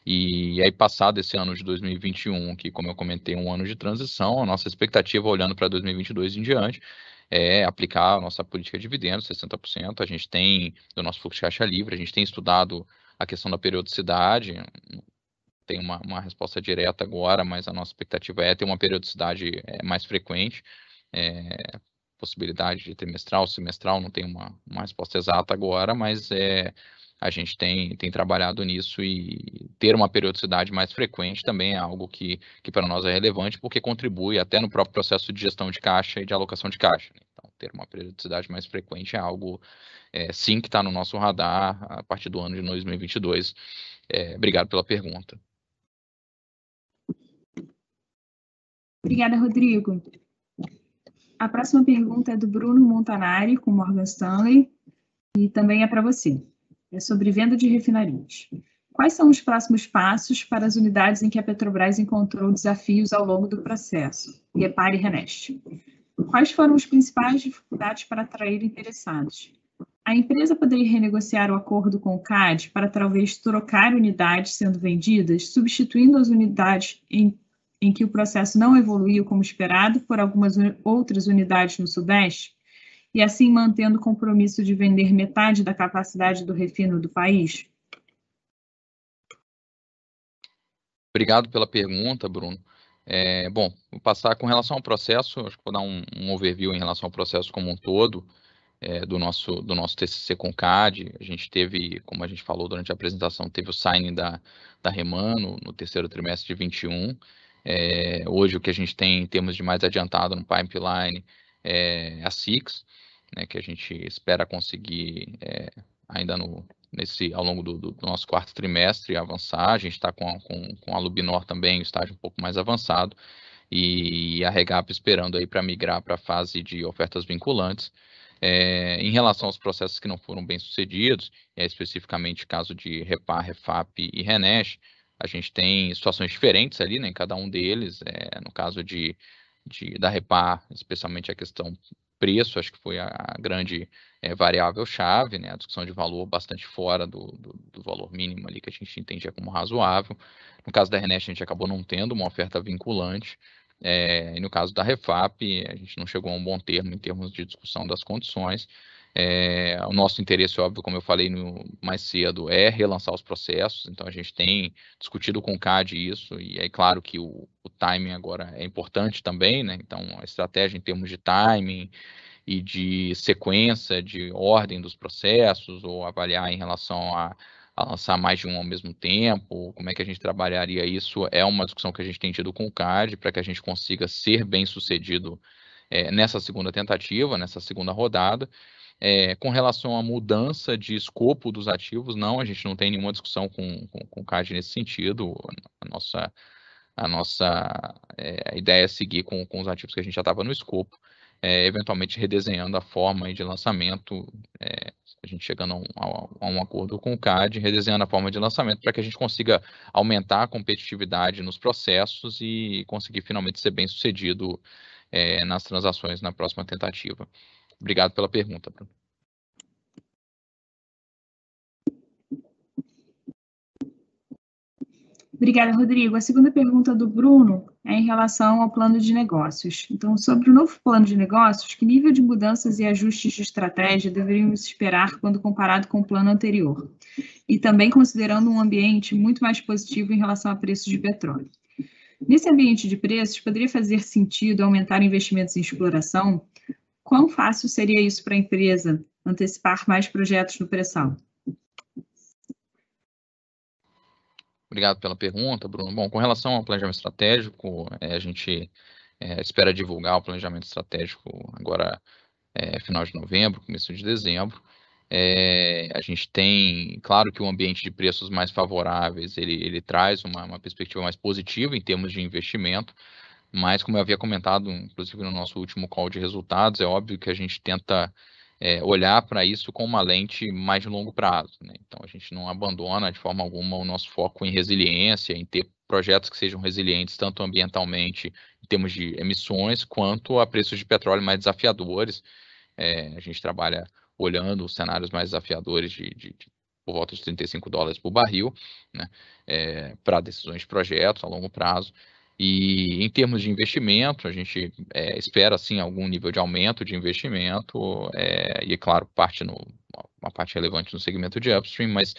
E aí, passado esse ano de 2021, que, como eu comentei, é um ano de transição, a nossa expectativa, olhando para 2022 em diante, é aplicar a nossa política de dividendos, 60%. A gente tem, do nosso fluxo de caixa livre, a gente tem estudado a questão da periodicidade. Tem uma resposta direta agora, mas a nossa expectativa é ter uma periodicidade mais frequente. Possibilidade de trimestral, semestral, não tem uma resposta exata agora, mas a gente tem trabalhado nisso, e ter uma periodicidade mais frequente também é algo que para nós é relevante, porque contribui até no próprio processo de gestão de caixa e de alocação de caixa. Então, ter uma periodicidade mais frequente é algo, sim, que está no nosso radar a partir do ano de 2022. Obrigado pela pergunta. Obrigada, Rodrigo. A próxima pergunta é do Bruno Montanari, com Morgan Stanley, e também é para você. É sobre venda de refinarias. Quais são os próximos passos para as unidades em que a Petrobras encontrou desafios ao longo do processo, REPAR e RENEST? Quais foram as principais dificuldades para atrair interessados? A empresa poderia renegociar o acordo com o CAD para talvez trocar unidades sendo vendidas, substituindo as unidades em que o processo não evoluiu como esperado por algumas outras unidades no Sudeste, e assim mantendo o compromisso de vender metade da capacidade do refino do país? Obrigado pela pergunta, Bruno. Bom, vou passar com relação ao processo, acho que vou dar um overview em relação ao processo como um todo, do nosso TCC com o CAD. A gente teve, como a gente falou durante a apresentação, teve o signing da REMAN no terceiro trimestre de 21. Hoje, o que a gente tem em termos de mais adiantado no pipeline é a SIX, né, que a gente espera conseguir ainda ao longo do nosso quarto trimestre avançar. A gente está com a Lubinor também, o estágio um pouco mais avançado, e a Regap esperando aí para migrar para a fase de ofertas vinculantes. Em relação aos processos que não foram bem sucedidos, especificamente caso de REPAR, REFAP e RENEST, a gente tem situações diferentes ali, né, em cada um deles. No caso da REPAR, especialmente a questão preço, acho que foi a grande variável-chave, né, a discussão de valor bastante fora do valor mínimo ali que a gente entendia como razoável. No caso da RENEST, a gente acabou não tendo uma oferta vinculante. E no caso da REFAP, a gente não chegou a um bom termo em termos de discussão das condições. O nosso interesse, óbvio, como eu falei mais cedo, é relançar os processos. Então, a gente tem discutido com o CAD isso, e é claro que o timing agora é importante também, né? Então, a estratégia em termos de timing e de sequência, de ordem dos processos, ou avaliar em relação a lançar mais de um ao mesmo tempo, como é que a gente trabalharia isso, é uma discussão que a gente tem tido com o CAD, para que a gente consiga ser bem sucedido nessa segunda tentativa, nessa segunda rodada. Com relação à mudança de escopo dos ativos, não, a gente não tem nenhuma discussão com o CAD nesse sentido. A nossa ideia é seguir com os ativos que a gente já estava no escopo, eventualmente redesenhando a forma de lançamento, a gente chegando a um acordo com o CAD, redesenhando a forma de lançamento para que a gente consiga aumentar a competitividade nos processos e conseguir finalmente ser bem sucedido nas transações na próxima tentativa. Obrigado pela pergunta, Bruno. Obrigada, Rodrigo. A segunda pergunta do Bruno é em relação ao plano de negócios. Então, sobre o novo plano de negócios, que nível de mudanças e ajustes de estratégia deveríamos esperar quando comparado com o plano anterior? E também considerando um ambiente muito mais positivo em relação a preços de petróleo. Nesse ambiente de preços, poderia fazer sentido aumentar investimentos em exploração? Quão fácil seria isso para a empresa antecipar mais projetos no pré-sal? Obrigado pela pergunta, Bruno. Bom, com relação ao planejamento estratégico, a gente espera divulgar o planejamento estratégico agora, final de novembro, começo de dezembro. A gente tem, claro que o ambiente de preços mais favoráveis, ele traz uma perspectiva mais positiva em termos de investimento, mas como eu havia comentado, inclusive no nosso último call de resultados, é óbvio que a gente tenta olhar para isso com uma lente mais de longo prazo, né? Então, a gente não abandona de forma alguma o nosso foco em resiliência, em ter projetos que sejam resilientes tanto ambientalmente, em termos de emissões, quanto a preços de petróleo mais desafiadores. A gente trabalha olhando os cenários mais desafiadores por volta de $35 por barril, né, para decisões de projetos a longo prazo. E em termos de investimento, a gente espera, sim, algum nível de aumento de investimento, e, claro, uma parte relevante no segmento de upstream, mas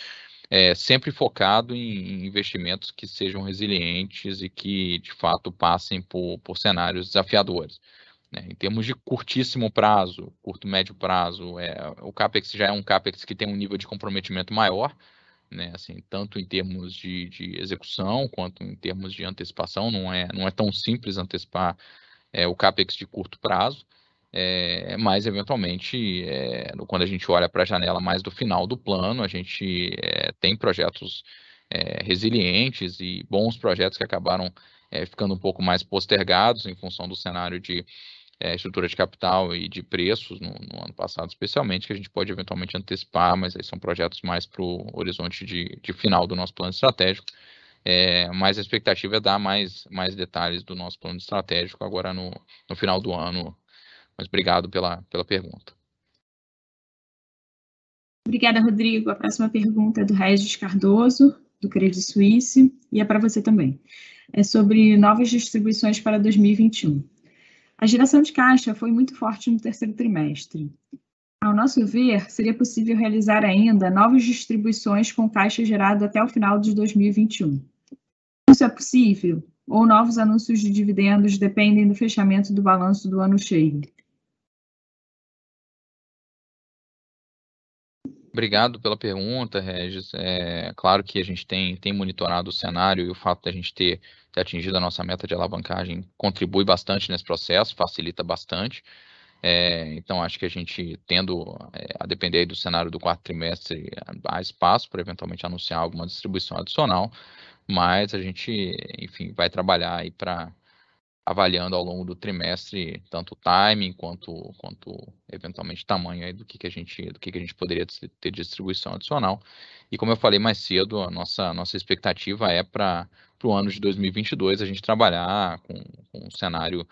sempre focado em investimentos que sejam resilientes e que, de fato, passem por cenários desafiadores. Em termos de curtíssimo prazo, curto, médio prazo, o CAPEX já é um CAPEX que tem um nível de comprometimento maior, né, assim, tanto em termos de execução quanto em termos de antecipação. Não é tão simples antecipar o CAPEX de curto prazo, mas eventualmente, quando a gente olha para a janela mais do final do plano, a gente tem projetos resilientes e bons projetos que acabaram ficando um pouco mais postergados em função do cenário de estrutura de capital e de preços no ano passado, especialmente, que a gente pode eventualmente antecipar, mas aí são projetos mais para o horizonte de final do nosso plano estratégico. Mas a expectativa é dar mais detalhes do nosso plano estratégico agora no final do ano. Mas obrigado pela pergunta. Obrigada, Rodrigo. A próxima pergunta é do Regis Cardoso, do Credit Suisse, e é para você também. É sobre novas distribuições para 2021. A geração de caixa foi muito forte no terceiro trimestre. Ao nosso ver, seria possível realizar ainda novas distribuições com caixa gerado até o final de 2021. Isso é possível? Ou novos anúncios de dividendos dependem do fechamento do balanço do ano cheio? Obrigado pela pergunta, Regis. Claro que a gente tem monitorado o cenário e o fato de a gente ter atingido a nossa meta de alavancagem contribui bastante nesse processo, facilita bastante. Então, acho que a gente tendo a depender aí do cenário do quarto trimestre, há espaço para eventualmente anunciar alguma distribuição adicional, mas a gente, enfim, vai trabalhar aí para avaliando ao longo do trimestre tanto o timing quanto eventualmente tamanho aí do que a gente poderia ter de distribuição adicional. E como eu falei mais cedo, a nossa expectativa é para o ano de 2022 a gente trabalhar com um cenário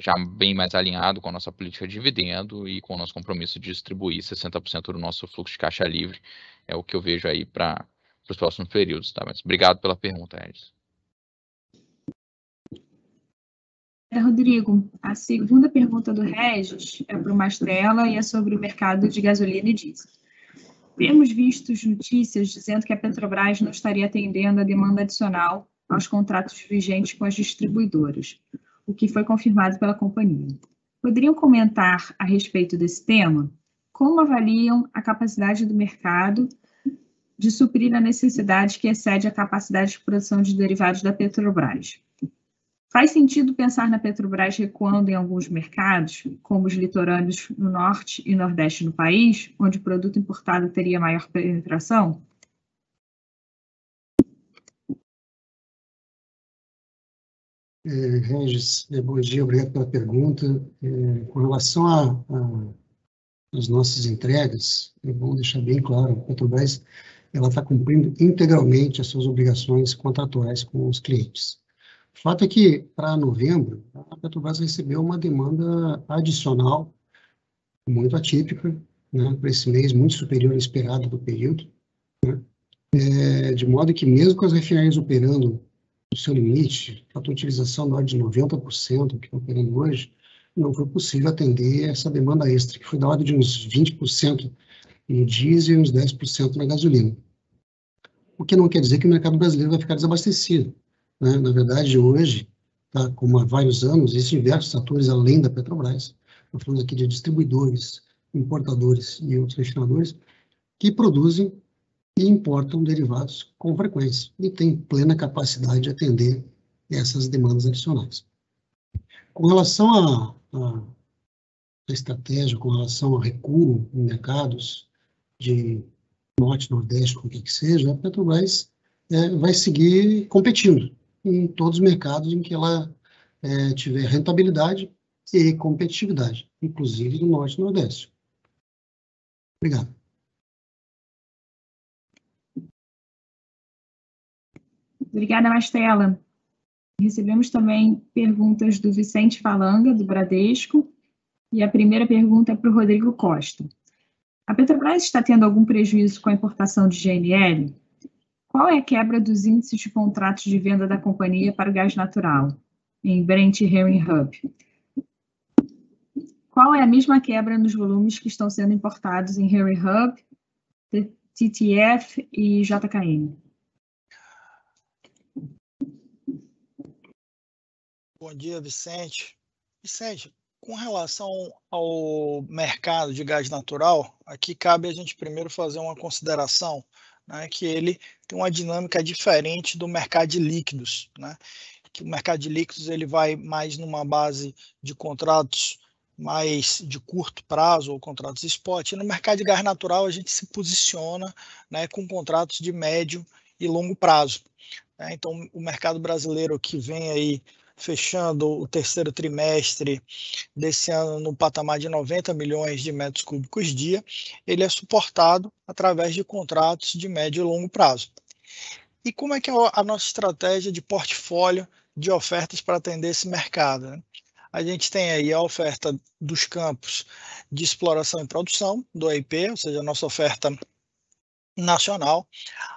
já bem mais alinhado com a nossa política de dividendo e com o nosso compromisso de distribuir 60% do nosso fluxo de caixa livre. É o que eu vejo aí para os próximos períodos, tá? Mas obrigado pela pergunta, Regis. Rodrigo, a segunda pergunta do Regis é para o Mastella e é sobre o mercado de gasolina e diesel. Temos visto notícias dizendo que a Petrobras não estaria atendendo a demanda adicional aos contratos vigentes com as distribuidoras, o que foi confirmado pela companhia. Poderiam comentar a respeito desse tema? Como avaliam a capacidade do mercado de suprir a necessidade que excede a capacidade de produção de derivados da Petrobras? Faz sentido pensar na Petrobras recuando em alguns mercados, como os litorâneos no norte e nordeste do país, onde o produto importado teria maior penetração? Regis, bom dia, obrigado pela pergunta. Com relação às nossas entregas, é bom deixar bem claro, a Petrobras está cumprindo integralmente as suas obrigações contratuais com os clientes. O fato é que, para novembro, a Petrobras recebeu uma demanda adicional, muito atípica, né, para esse mês, muito superior ao esperado do período, né? de modo que mesmo com as refinarias operando no seu limite, a utilização na ordem de 90%, que está operando hoje, não foi possível atender essa demanda extra, que foi da ordem de uns 20% no diesel e uns 10% na gasolina. O que não quer dizer que o mercado brasileiro vai ficar desabastecido, né? Na verdade, hoje, tá, como há vários anos, existem diversos atores além da Petrobras, nós falamos aqui de distribuidores, importadores e outros refinadores, que produzem e importam derivados com frequência e têm plena capacidade de atender essas demandas adicionais. Com relação à estratégia, com relação ao recuo em mercados de Norte, Nordeste, qualquer que seja, a Petrobras vai seguir competindo em todos os mercados em que ela tiver rentabilidade e competitividade, inclusive no Norte e Nordeste. Obrigado. Obrigada, Mastella. Recebemos também perguntas do Vicente Falanga, do Bradesco, e a primeira pergunta é para o Rodrigo Costa. A Petrobras está tendo algum prejuízo com a importação de GNL? Qual é a quebra dos índices de contratos de venda da companhia para o gás natural, em Brent e Henry Hub? Qual é a mesma quebra nos volumes que estão sendo importados em Henry Hub, TTF e JKM? Bom dia, Vicente. Vicente, com relação ao mercado de gás natural, aqui cabe a gente primeiro fazer uma consideração, né, que ele tem uma dinâmica diferente do mercado de líquidos, né? Que o mercado de líquidos ele vai mais numa base de contratos mais de curto prazo ou contratos spot. E no mercado de gás natural a gente se posiciona, né, com contratos de médio e longo prazo. Né? Então o mercado brasileiro que vem aí fechando o terceiro trimestre desse ano no patamar de 90 milhões de metros cúbicos dia, ele é suportado através de contratos de médio e longo prazo. E como é que é a nossa estratégia de portfólio de ofertas para atender esse mercado? Né? A gente tem aí a oferta dos campos de exploração e produção, do EIP, ou seja, a nossa oferta nacional,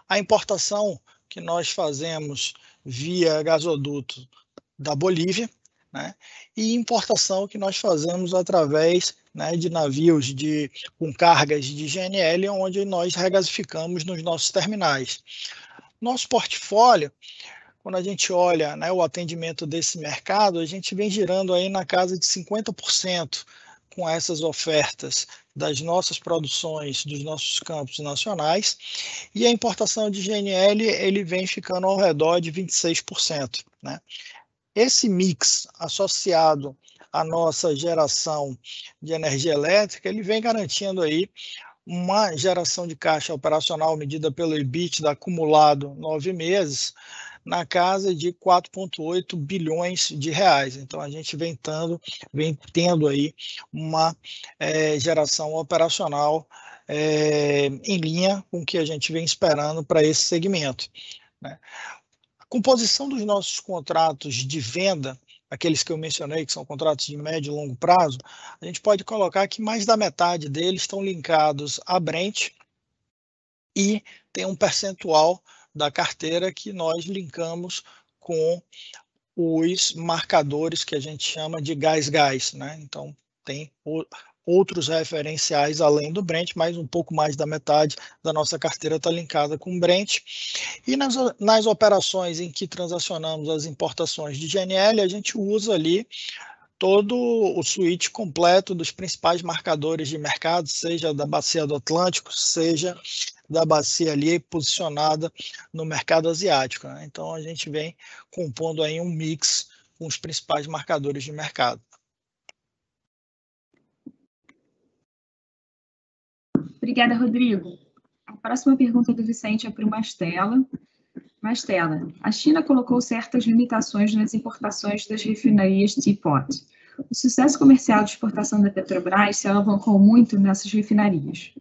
a importação que nós fazemos via gasoduto da Bolívia, né? E importação que nós fazemos através, né, de navios com cargas de GNL, onde nós regasificamos nos nossos terminais. Nosso portfólio, quando a gente olha, né, o atendimento desse mercado, a gente vem girando aí na casa de 50% com essas ofertas das nossas produções, dos nossos campos nacionais, e a importação de GNL ele vem ficando ao redor de 26%. Né? Esse mix associado à nossa geração de energia elétrica, ele vem garantindo aí uma geração de caixa operacional medida pelo EBITDA acumulado 9 meses, na casa de 4,8 bilhões de reais. Então, a gente vem tendo aí uma geração operacional em linha com o que a gente vem esperando para esse segmento. Né? A composição dos nossos contratos de venda, aqueles que eu mencionei, que são contratos de médio e longo prazo, a gente pode colocar que mais da metade deles estão linkados a Brent e tem um percentual da carteira que nós linkamos com os marcadores que a gente chama de gás-gás, né? Então, tem outros referenciais além do Brent, mas um pouco mais da metade da nossa carteira está linkada com o Brent. E nas operações em que transacionamos as importações de GNL, a gente usa ali todo o suíte completo dos principais marcadores de mercado, seja da bacia do Atlântico, seja da bacia ali posicionada no mercado asiático. Né? Então, a gente vem compondo aí um mix com os principais marcadores de mercado. Obrigada, Rodrigo. A próxima pergunta do Vicente é para o Mastella. Mastella, a China colocou certas limitações nas importações das refinarias Teapot. O sucesso comercial de exportação da Petrobras se alavancou muito nessas refinarias.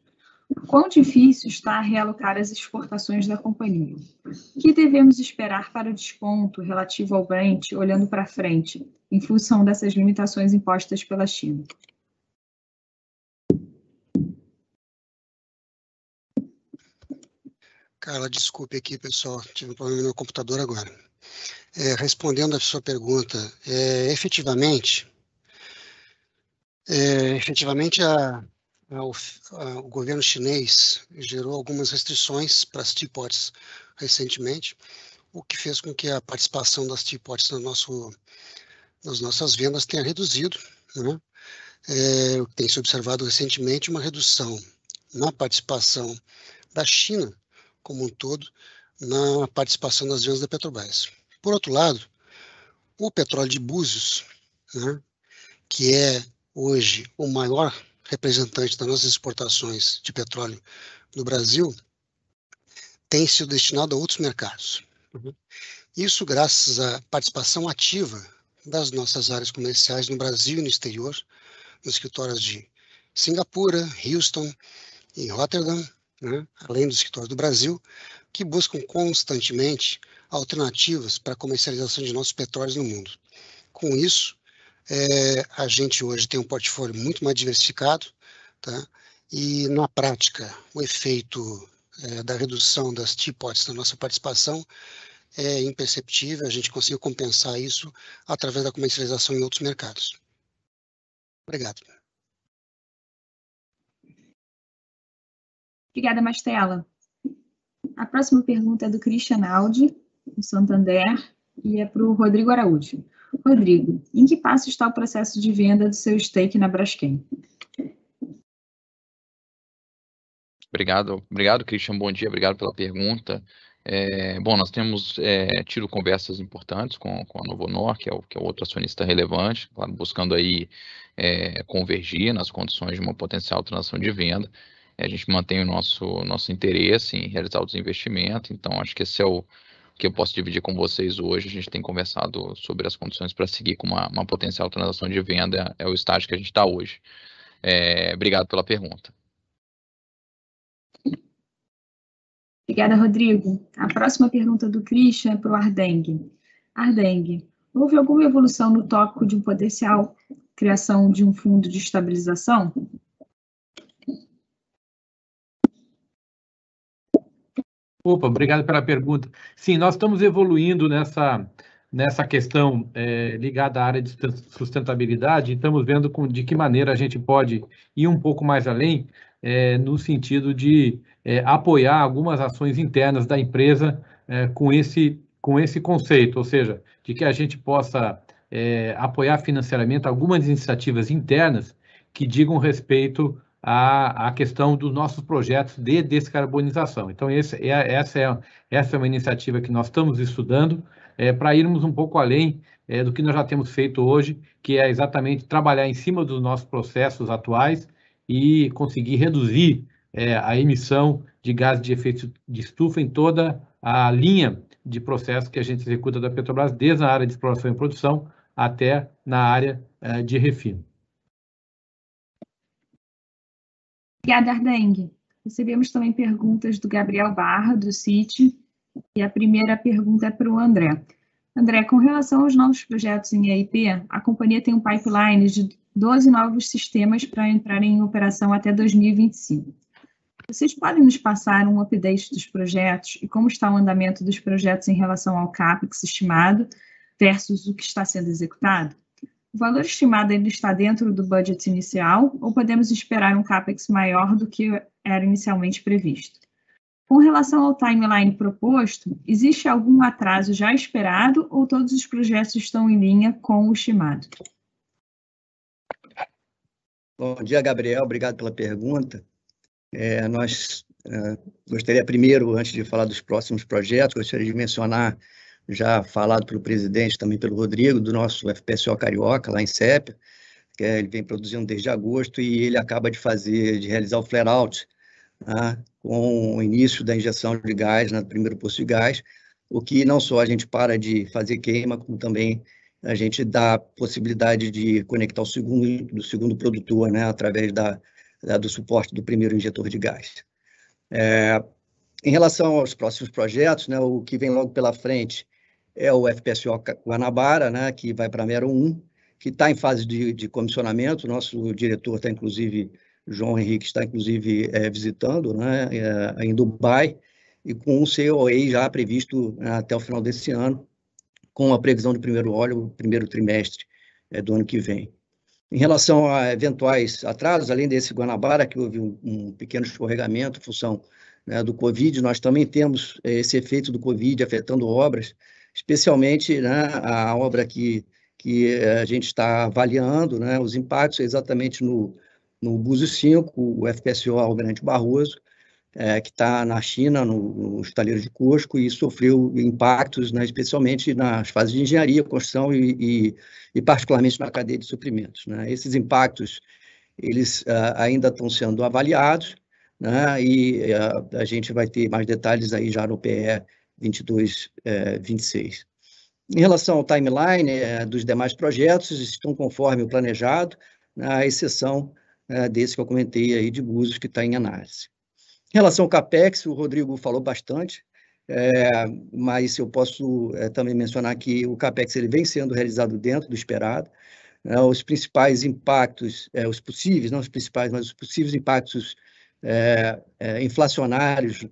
Quão difícil está realocar as exportações da companhia? O que devemos esperar para o desconto relativo ao Brent, olhando para frente, em função dessas limitações impostas pela China? Carla, desculpe aqui, pessoal, tive um problema no meu computador agora. Respondendo a sua pergunta, efetivamente, o governo chinês gerou algumas restrições para as teapots recentemente, o que fez com que a participação das teapots nas nossas vendas tenha reduzido, né? Tem se observado recentemente uma redução na participação da China como um todo na participação das vendas da Petrobras. Por outro lado, o petróleo de Búzios, né, que é hoje o maior representante das nossas exportações de petróleo no Brasil, tem sido destinado a outros mercados. Isso graças à participação ativa das nossas áreas comerciais no Brasil e no exterior, nos escritórios de Singapura, Houston e Rotterdam, né, além dos escritórios do Brasil, que buscam constantemente alternativas para a comercialização de nossos petróleos no mundo. Com isso, a gente hoje tem um portfólio muito mais diversificado, tá? E na prática, o efeito da redução das teapots na nossa participação é imperceptível, a gente conseguiu compensar isso através da comercialização em outros mercados. Obrigado. Obrigada, Mastella. A próxima pergunta é do Christian Aldi, do Santander, e é para o Rodrigo Araújo. Rodrigo, em que passo está o processo de venda do seu stake na Braskem? Obrigado, Christian. Bom dia, obrigado pela pergunta. Bom, nós temos tido conversas importantes com a Novonor, que é o outro acionista relevante, claro, buscando aí convergir nas condições de uma potencial transação de venda. A gente mantém o nosso interesse em realizar o desinvestimento, então acho que esse é o que eu posso dividir com vocês hoje. A gente tem conversado sobre as condições para seguir com uma potencial transação de venda, é o estágio que a gente está hoje. Obrigado pela pergunta. Obrigada, Rodrigo. A próxima pergunta do Christian é para o Ardeng. Ardeng, houve alguma evolução no tópico de um potencial criação de um fundo de estabilização? Opa, obrigado pela pergunta. Sim, nós estamos evoluindo nessa questão ligada à área de sustentabilidade e estamos vendo de que maneira a gente pode ir um pouco mais além no sentido de apoiar algumas ações internas da empresa com esse conceito, ou seja, de que a gente possa apoiar financeiramente algumas iniciativas internas que digam respeito à questão dos nossos projetos de descarbonização. Então, essa é uma iniciativa que nós estamos estudando para irmos um pouco além do que nós já temos feito hoje, que é exatamente trabalhar em cima dos nossos processos atuais e conseguir reduzir a emissão de gases de efeito de estufa em toda a linha de processos que a gente executa da Petrobras, desde a área de exploração e produção até na área de refino. Obrigada, Ardeng. Recebemos também perguntas do Gabriel Barra, do Citi, e a primeira pergunta é para o André. André, com relação aos novos projetos em EIP, a companhia tem um pipeline de 12 novos sistemas para entrarem em operação até 2025. Vocês podem nos passar um update dos projetos e como está o andamento dos projetos em relação ao CAPEX estimado versus o que está sendo executado? O valor estimado ainda está dentro do budget inicial ou podemos esperar um CAPEX maior do que era inicialmente previsto? Com relação ao timeline proposto, existe algum atraso já esperado ou todos os projetos estão em linha com o estimado? Bom dia, Gabriel. Obrigado pela pergunta. Nós gostaria primeiro, antes de falar dos próximos projetos, gostaria de mencionar, já falado pelo presidente, também pelo Rodrigo, do nosso FPSO Carioca, lá em Sépia, que ele vem produzindo desde agosto e ele acaba de realizar o flare-out, né, com o início da injeção de gás no primeiro poço de gás, o que não só a gente para de fazer queima, como também a gente dá a possibilidade de conectar o segundo produtor, né, através do suporte do primeiro injetor de gás. Em relação aos próximos projetos, né, o que vem logo pela frente é o FPSO Guanabara, né, que vai para a Mero 1, que está em fase de comissionamento. Nosso diretor está, inclusive, João Henrique, está, inclusive, visitando, né, em Dubai, e com um COA já previsto até o final desse ano, com a previsão do primeiro óleo, primeiro trimestre do ano que vem. Em relação a eventuais atrasos, além desse Guanabara, que houve um pequeno escorregamento em função do Covid, nós também temos esse efeito do Covid afetando obras, especialmente a obra que a gente está avaliando, os impactos exatamente no Búzios 5, o FPSO Almirante Barroso, que está na China, no estaleiro de Cusco, e sofreu impactos, especialmente nas fases de engenharia, construção e particularmente na cadeia de suprimentos. Esses impactos, eles ainda estão sendo avaliados, e a gente vai ter mais detalhes aí já no PE 22-26. Em relação ao timeline dos demais projetos, estão conforme o planejado, à exceção desse que eu comentei aí de Búzios, que está em análise. Em relação ao CAPEX, o Rodrigo falou bastante, mas eu posso também mencionar que o CAPEX ele vem sendo realizado dentro do esperado. Os principais impactos, os possíveis, não os principais, mas os possíveis impactos inflacionários,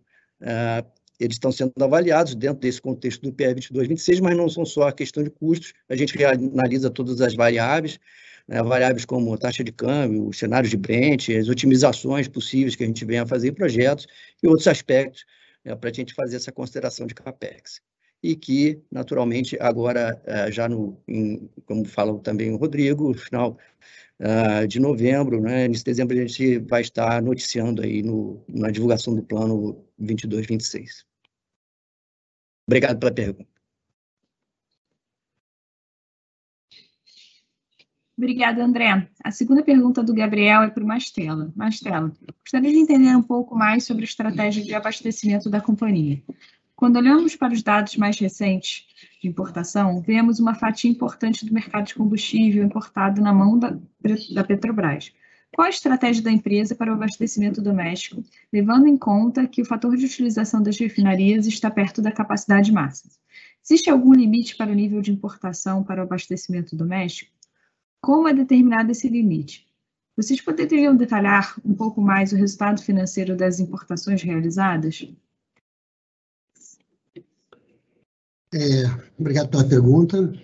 eles estão sendo avaliados dentro desse contexto do PE 22-26, mas não são só a questão de custos, a gente analisa todas as variáveis, variáveis como a taxa de câmbio, os cenários de Brent, as otimizações possíveis que a gente venha a fazer em projetos e outros aspectos para a gente fazer essa consideração de CAPEX. E que, naturalmente, agora, já como fala também o Rodrigo, no final de novembro, nesse dezembro, a gente vai estar noticiando aí na divulgação do plano 22-26. Obrigado pela pergunta. Obrigada, André. A segunda pergunta do Gabriel é para o Mastella. Mastella, gostaria de entender um pouco mais sobre a estratégia de abastecimento da companhia. Quando olhamos para os dados mais recentes de importação, vemos uma fatia importante do mercado de combustível importado na mão da Petrobras. Qual a estratégia da empresa para o abastecimento doméstico, levando em conta que o fator de utilização das refinarias está perto da capacidade máxima? Existe algum limite para o nível de importação para o abastecimento doméstico? Como é determinado esse limite? Vocês poderiam detalhar um pouco mais o resultado financeiro das importações realizadas? Obrigado pela pergunta.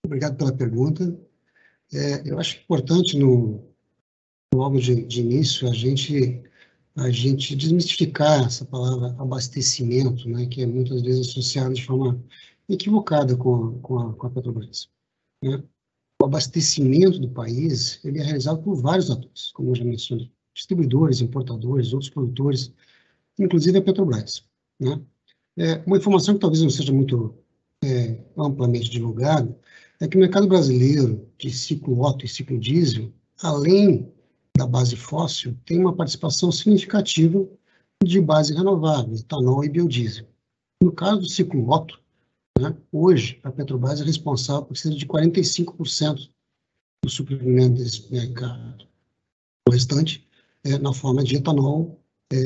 Obrigado pela pergunta. Eu acho importante, logo de início, a gente desmistificar essa palavra abastecimento, que é muitas vezes associada de forma equivocada com a Petrobras. O abastecimento do país ele é realizado por vários atores, como eu já mencionei, distribuidores, importadores, outros produtores, inclusive a Petrobras. Uma informação que talvez não seja muito amplamente divulgada é que o mercado brasileiro de ciclo Otto e ciclo diesel, além da base fóssil, tem uma participação significativa de base renovável, etanol e biodiesel. No caso do ciclo Otto, hoje a Petrobras é responsável por cerca de 45% do suprimento desse mercado. O restante na forma de etanol,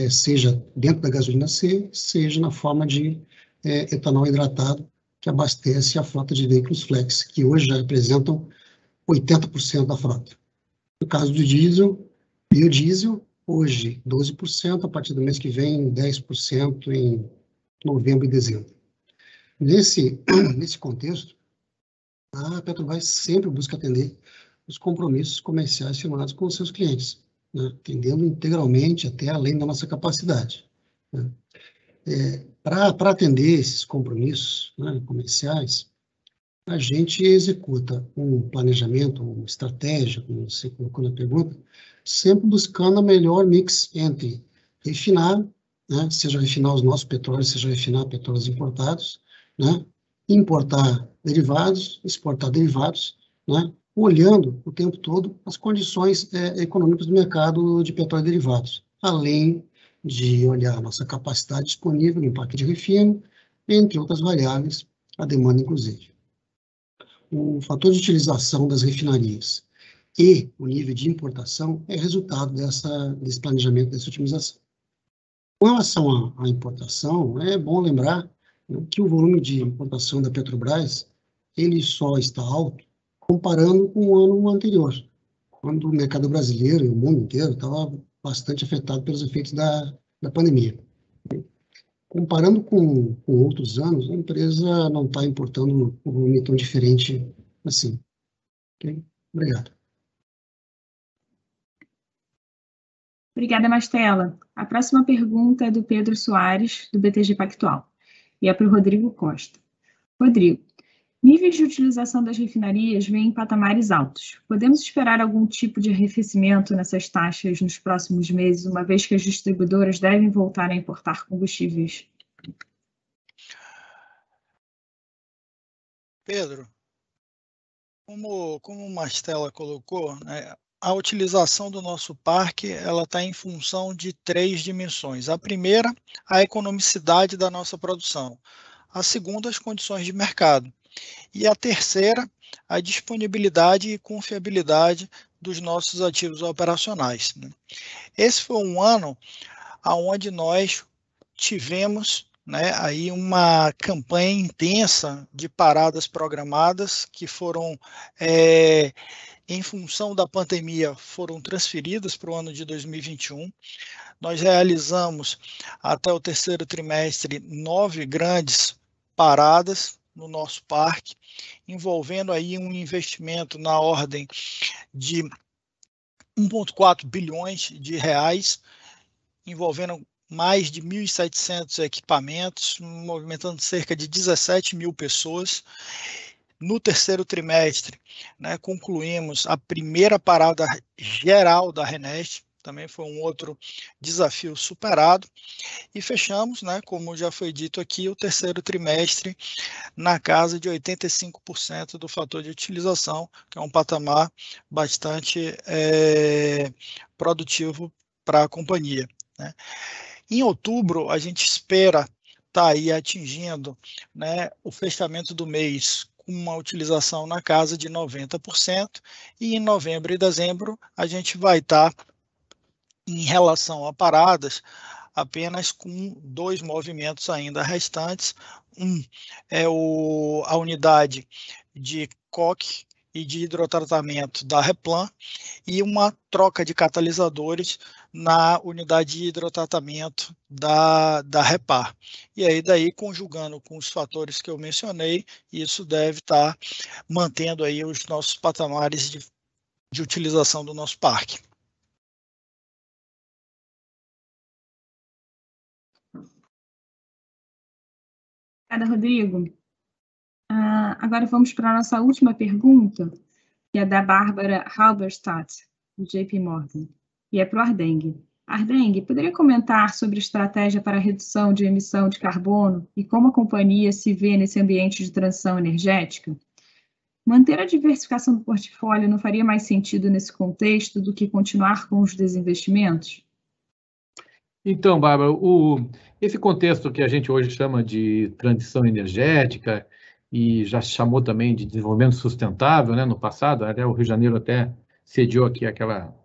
seja dentro da gasolina C, seja na forma de etanol hidratado, que abastece a frota de veículos flex, que hoje já representam 80% da frota. No caso do diesel, biodiesel, hoje 12%, a partir do mês que vem 10% em novembro e dezembro. Nesse contexto, a Petrobras sempre busca atender os compromissos comerciais firmados com os seus clientes, atendendo integralmente até além da nossa capacidade. Para atender esses compromissos comerciais, a gente executa um planejamento, uma estratégia, como você colocou na pergunta, sempre buscando a melhor mix entre refinar, seja refinar os nossos petróleos, seja refinar petróleos importados, importar derivados, exportar derivados, olhando o tempo todo as condições econômicas do mercado de petróleo e derivados, além de olhar a nossa capacidade disponível no empaque de refino, entre outras variáveis, a demanda inclusive. O fator de utilização das refinarias e o nível de importação é resultado desse planejamento, dessa otimização. Com relação à importação, é bom lembrar que o volume de importação da Petrobras ele só está alto comparando com o ano anterior, quando o mercado brasileiro e o mundo inteiro estava bastante afetado pelos efeitos da da pandemia. Comparando com outros anos, a empresa não está importando um volume tão diferente assim. Okay? Obrigado. Obrigada, Mastella. A próxima pergunta é do Pedro Soares, do BTG Pactual, e é para o Rodrigo Costa. Rodrigo, níveis de utilização das refinarias vêm em patamares altos. Podemos esperar algum tipo de arrefecimento nessas taxas nos próximos meses, uma vez que as distribuidoras devem voltar a importar combustíveis? Pedro, como o Mastella colocou, né, a utilização do nosso parque ela está em função de 3 dimensões. A primeira, a economicidade da nossa produção. A segunda, as condições de mercado. E a terceira, a disponibilidade e confiabilidade dos nossos ativos operacionais. Esse foi um ano onde nós tivemos, né, aí uma campanha intensa de paradas programadas que foram, em função da pandemia, foram transferidas para o ano de 2021. Nós realizamos, até o terceiro trimestre, 9 grandes paradas no nosso parque, envolvendo aí um investimento na ordem de 1,4 bilhões de reais, envolvendo mais de 1.700 equipamentos, movimentando cerca de 17 mil pessoas. No terceiro trimestre, né, concluímos a primeira parada geral da RNEST, também foi um outro desafio superado, e fechamos, né, como já foi dito aqui, o terceiro trimestre na casa de 85% do fator de utilização, que é um patamar bastante produtivo para a companhia, né. Em outubro, a gente espera estar aí atingindo, né, o fechamento do mês com uma utilização na casa de 90%, e em novembro e dezembro a gente vai estar, em relação a paradas, apenas com 2 movimentos ainda restantes. Um é a unidade de coque e de hidrotratamento da Replan, e uma troca de catalisadores na unidade de hidrotratamento da Repar. E aí, daí, conjugando com os fatores que eu mencionei, isso deve estar mantendo aí os nossos patamares de utilização do nosso parque. Obrigada, Rodrigo. Agora vamos para a nossa última pergunta, que é da Bárbara Halberstadt, do JP Morgan, e é para o Ardeng. Ardeng, poderia comentar sobre a estratégia para a redução de emissão de carbono e como a companhia se vê nesse ambiente de transição energética? Manter a diversificação do portfólio não faria mais sentido nesse contexto do que continuar com os desinvestimentos? Então, Bárbara, esse contexto que a gente hoje chama de transição energética e já chamou também de desenvolvimento sustentável, né, no passado, até o Rio de Janeiro até sediou aqui aquela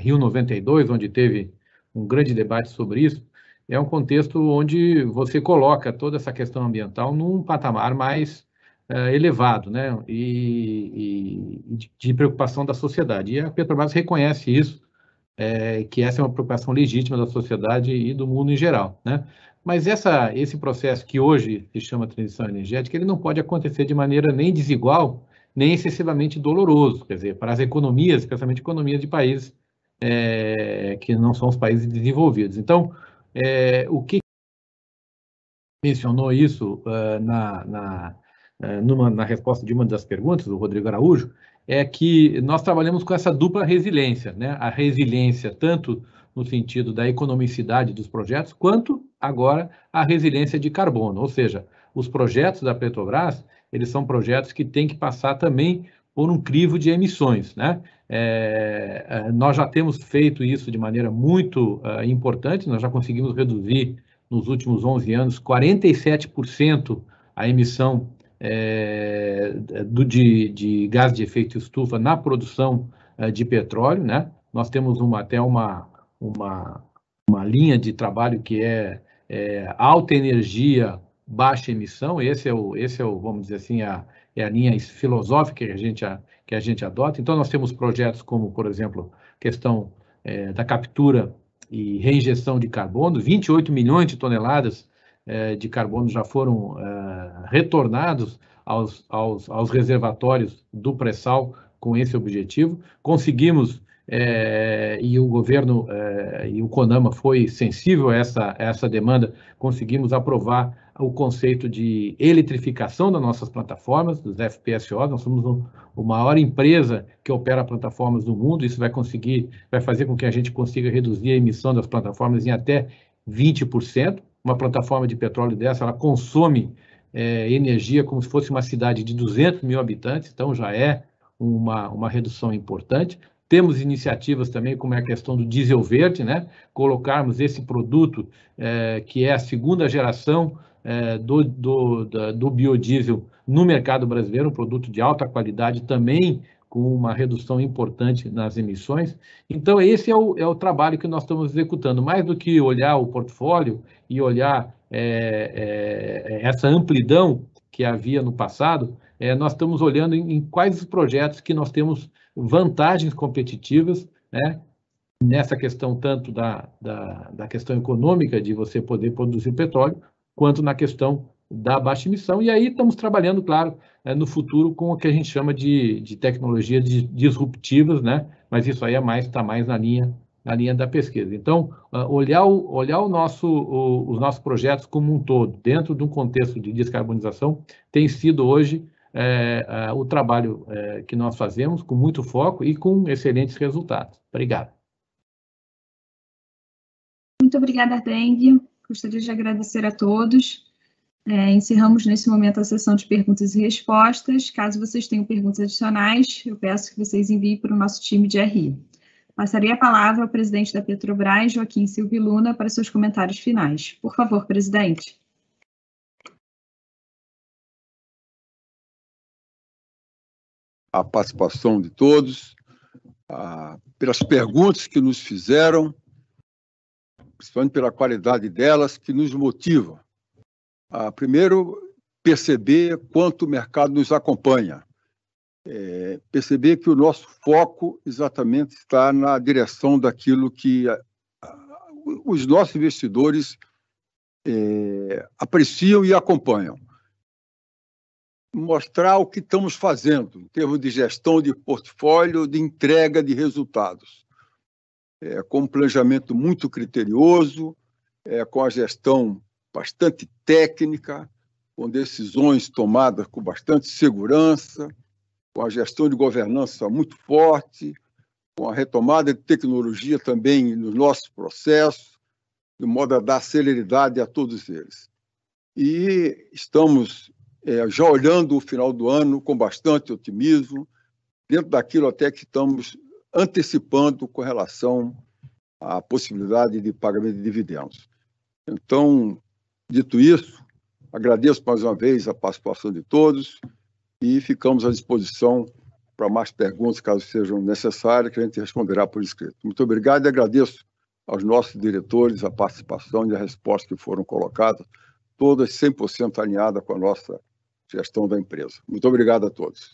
Rio 92, onde teve um grande debate sobre isso, é um contexto onde você coloca toda essa questão ambiental num patamar mais elevado, né, e de preocupação da sociedade. E a Petrobras reconhece isso, que essa é uma preocupação legítima da sociedade e do mundo em geral, né? Mas esse processo que hoje se chama transição energética, ele não pode acontecer de maneira nem desigual, nem excessivamente doloroso, quer dizer, para as economias, especialmente economias de países que não são os países desenvolvidos. Então, o que mencionou isso na resposta de uma das perguntas, do Rodrigo Araújo, é que nós trabalhamos com essa dupla resiliência, né? A resiliência tanto no sentido da economicidade dos projetos, quanto agora a resiliência de carbono, ou seja, os projetos da Petrobras, eles são projetos que têm que passar também por um crivo de emissões, né? Nós já temos feito isso de maneira muito importante, nós já conseguimos reduzir nos últimos 11 anos 47% a emissão de gás de efeito estufa na produção de petróleo, né? Nós temos até uma linha de trabalho que é alta energia, baixa emissão. Esse é o vamos dizer assim, a linha filosófica que a gente adota. Então, nós temos projetos como, por exemplo, questão da captura e reinjeção de carbono, 28 milhões de toneladas de carbono já foram retornados aos reservatórios do pré-sal com esse objetivo. Conseguimos, e o governo e o CONAMA foi sensível a essa demanda, conseguimos aprovar o conceito de eletrificação das nossas plataformas, dos FPSO. Nós somos a maior empresa que opera plataformas do mundo. Isso vai fazer com que a gente consiga reduzir a emissão das plataformas em até 20%. Uma plataforma de petróleo dessa, ela consome energia como se fosse uma cidade de 200 mil habitantes, então já é uma redução importante. Temos iniciativas também, como é a questão do diesel verde, né? Colocarmos esse produto, que é a segunda geração do biodiesel no mercado brasileiro, um produto de alta qualidade também, com uma redução importante nas emissões. Então, esse é o trabalho que nós estamos executando. Mais do que olhar o portfólio e olhar essa amplidão que havia no passado, nós estamos olhando em quais os projetos que nós temos vantagens competitivas, né? Nessa questão tanto da questão econômica de você poder produzir petróleo, quanto na questão da baixa emissão. E aí estamos trabalhando, claro, no futuro com o que a gente chama de tecnologias disruptivas, né? Mas isso aí está mais na linha da pesquisa. Então, olhar os nossos projetos como um todo, dentro de um contexto de descarbonização, tem sido hoje o trabalho que nós fazemos com muito foco e com excelentes resultados. Obrigado. Muito obrigada, Ardeng. Gostaria de agradecer a todos. Encerramos nesse momento a sessão de perguntas e respostas. Caso vocês tenham perguntas adicionais, eu peço que vocês enviem para o nosso time de RI. Passarei a palavra ao presidente da Petrobras, Joaquim Silvio Luna, para seus comentários finais. Por favor, presidente. A participação de todos, pelas perguntas que nos fizeram, principalmente pela qualidade delas, que nos motivam. Primeiro, perceber quanto o mercado nos acompanha. Perceber que o nosso foco exatamente está na direção daquilo que os nossos investidores apreciam e acompanham. Mostrar o que estamos fazendo em termos de gestão de portfólio, de entrega de resultados. Com um planejamento muito criterioso, com a gestão bastante técnica, com decisões tomadas com bastante segurança, com a gestão de governança muito forte, com a retomada de tecnologia também nos nossos processos, de modo a dar celeridade a todos eles. E estamos já olhando o final do ano com bastante otimismo, dentro daquilo até que estamos antecipando com relação à possibilidade de pagamento de dividendos. Então, dito isso, agradeço mais uma vez a participação de todos e ficamos à disposição para mais perguntas, caso sejam necessárias, que a gente responderá por escrito. Muito obrigado e agradeço aos nossos diretores a participação e as respostas que foram colocadas, todas 100% alinhadas com a nossa gestão da empresa. Muito obrigado a todos.